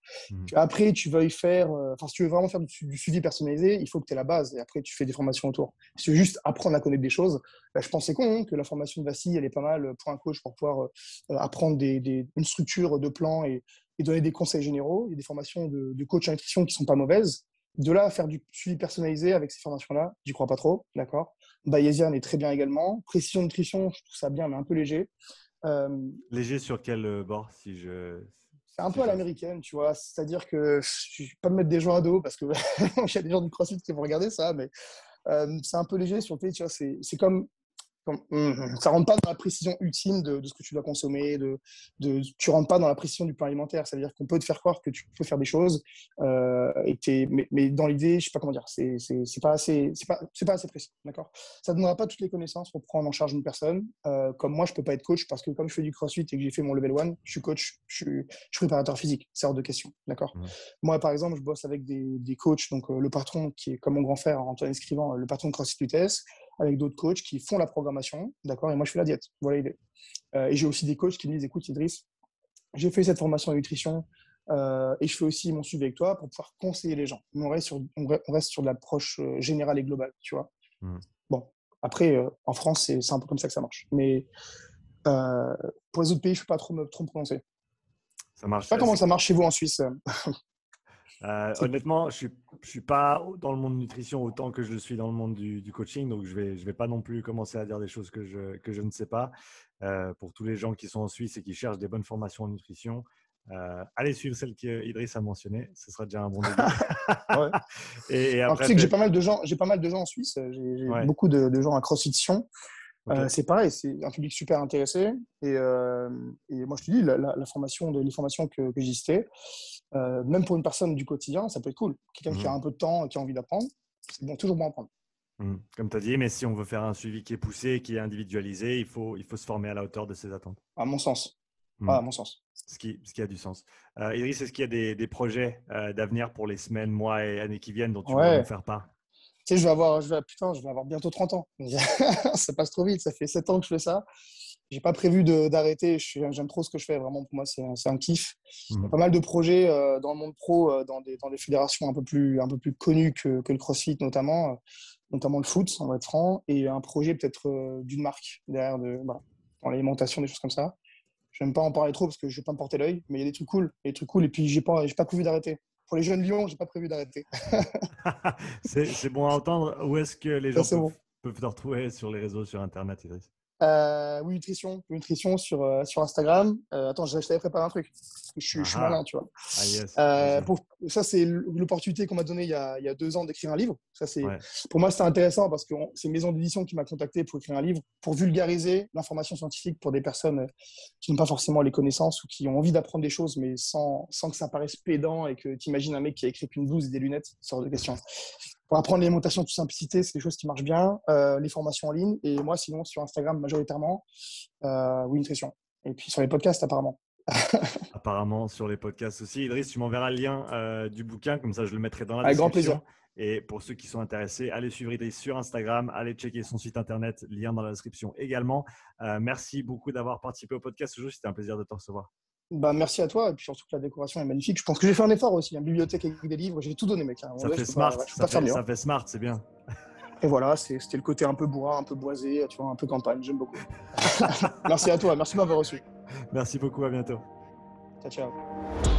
Après, tu veuilles faire, si tu veux vraiment faire du suivi personnalisé, il faut que tu aies la base et après, tu fais des formations autour. Si tu veux juste apprendre à connaître des choses, je pense que c'est con que la formation de Vassi, elle est pas mal pour un coach pour pouvoir apprendre une structure de plan et donner des conseils généraux. Il y a des formations de coach en nutrition qui sont pas mauvaises. De là à faire du suivi personnalisé avec ces formations-là, j'y crois pas trop. D'accord? Bayesian est très bien également. Précision nutrition, je trouve ça bien, mais un peu léger. Léger sur quel bord C'est un si peu à j'ose. l'américaine, tu vois. C'est-à-dire que je ne vais pas me mettre des gens à dos parce que il y a des gens du CrossFit qui vont regarder ça, mais c'est un peu léger sur le fait, tu vois. C'est comme ça rentre pas dans la précision ultime de ce que tu dois consommer. Tu rentres pas dans la précision du plan alimentaire. Ça veut dire qu'on peut te faire croire que tu peux faire des choses, mais dans l'idée, je sais pas comment dire. C'est pas assez, c'est pas assez précis, d'accord. Ça ne donnera pas toutes les connaissances pour prendre en charge une personne. Comme moi, je peux pas être coach parce que comme je fais du CrossFit et que j'ai fait mon level 1, je suis coach, je suis préparateur physique. C'est hors de question, d'accord. Moi, par exemple, je bosse avec des coachs, donc le patron qui est comme mon grand frère Antoine Escrivant, le patron de CrossFit UTS, avec d'autres coachs qui font la programmation, d'accord, et moi je fais la diète. Voilà l'idée. Et j'ai aussi des coachs qui me disent, écoute Idriss, j'ai fait cette formation en nutrition et je fais aussi mon suivi avec toi pour pouvoir conseiller les gens. Mais on reste sur de l'approche générale et globale, tu vois. Bon, après, en France, c'est un peu comme ça que ça marche. Mais pour les autres pays, je ne peux pas trop me prononcer. Ça Je ne marche. sais pas comment ça marche chez vous en Suisse. Honnêtement, je suis pas dans le monde nutrition autant que je le suis dans le monde du coaching, donc je vais pas non plus commencer à dire des choses que je ne sais pas. Pour tous les gens qui sont en Suisse et qui cherchent des bonnes formations en nutrition, allez suivre celle qu'Idriss a mentionnée, ce sera déjà un bon début. Ouais. Et Alors, après, tu sais que j'ai pas mal de gens en Suisse. J'ai ouais. beaucoup de gens à CrossFit Sion. Okay. C'est pareil, c'est un public super intéressé. Et moi, je te dis, les formations que j'ai citées, même pour une personne du quotidien, ça peut être cool. Quelqu'un qui a un peu de temps, qui a envie d'apprendre, c'est bon, toujours bon à apprendre. Comme tu as dit, mais si on veut faire un suivi qui est poussé, qui est individualisé, il faut se former à la hauteur de ses attentes. À mon sens. À mon sens. Ce qui a du sens. Idriss, est-ce qu'il y a des projets d'avenir pour les semaines, mois et années qui viennent dont tu voudrais nous faire part? Tu sais, je vais avoir bientôt 30 ans. Ça passe trop vite. Ça fait 7 ans que je fais ça. J'ai pas prévu d'arrêter. J'aime trop ce que je fais. Vraiment, pour moi, c'est un kiff. Il y a pas mal de projets dans le monde pro, dans des fédérations un peu plus connues que le CrossFit, notamment le foot, on va être franc, et un projet peut-être d'une marque derrière dans l'alimentation, des choses comme ça. Je n'aime pas en parler trop parce que je vais pas me porter l'œil, mais il y a des trucs cool. Et puis, j'ai pas prévu d'arrêter. Pour les jeunes lions, j'ai pas prévu d'arrêter. C'est bon à entendre. Où est-ce que les gens peuvent te retrouver sur les réseaux, sur Internet, Idriss? Oui, nutrition sur Instagram. Attends, je t'avais préparé un truc. Je suis malin, tu vois. Ah yes. Ça, c'est l'opportunité qu'on m'a donnée il y a 2 ans d'écrire un livre. Pour moi, c'était intéressant parce que c'est une maison d'édition qui m'a contacté pour écrire un livre, pour vulgariser l'information scientifique pour des personnes qui n'ont pas forcément les connaissances ou qui ont envie d'apprendre des choses, mais sans que ça paraisse pédant et que tu imagines un mec qui a écrit qu'une blouse et des lunettes, ce genre de questions. Pour apprendre l'alimentation de simplicité, c'est des choses qui marchent bien. Les formations en ligne. Et moi, sinon, sur Instagram, majoritairement, oui, nutrition. Et puis sur les podcasts, apparemment. Apparemment, sur les podcasts aussi. Idriss, tu m'enverras le lien du bouquin, comme ça je le mettrai dans la Avec description. grand plaisir. Et pour ceux qui sont intéressés, allez suivre Idriss sur Instagram, allez checker son site internet, lien dans la description également. Merci beaucoup d'avoir participé au podcast aujourd'hui, c'était un plaisir de te recevoir. Merci à toi, et puis surtout que la décoration est magnifique. Je pense que j'ai fait un effort aussi, une bibliothèque avec des livres, j'ai tout donné, mec. Ça fait smart, ça fait smart, c'est bien. Et voilà, c'était le côté un peu bourrin, un peu boisé, tu vois, un peu campagne, j'aime beaucoup. Merci à toi, merci de m'avoir reçu. Merci beaucoup, à bientôt. Ciao, ciao.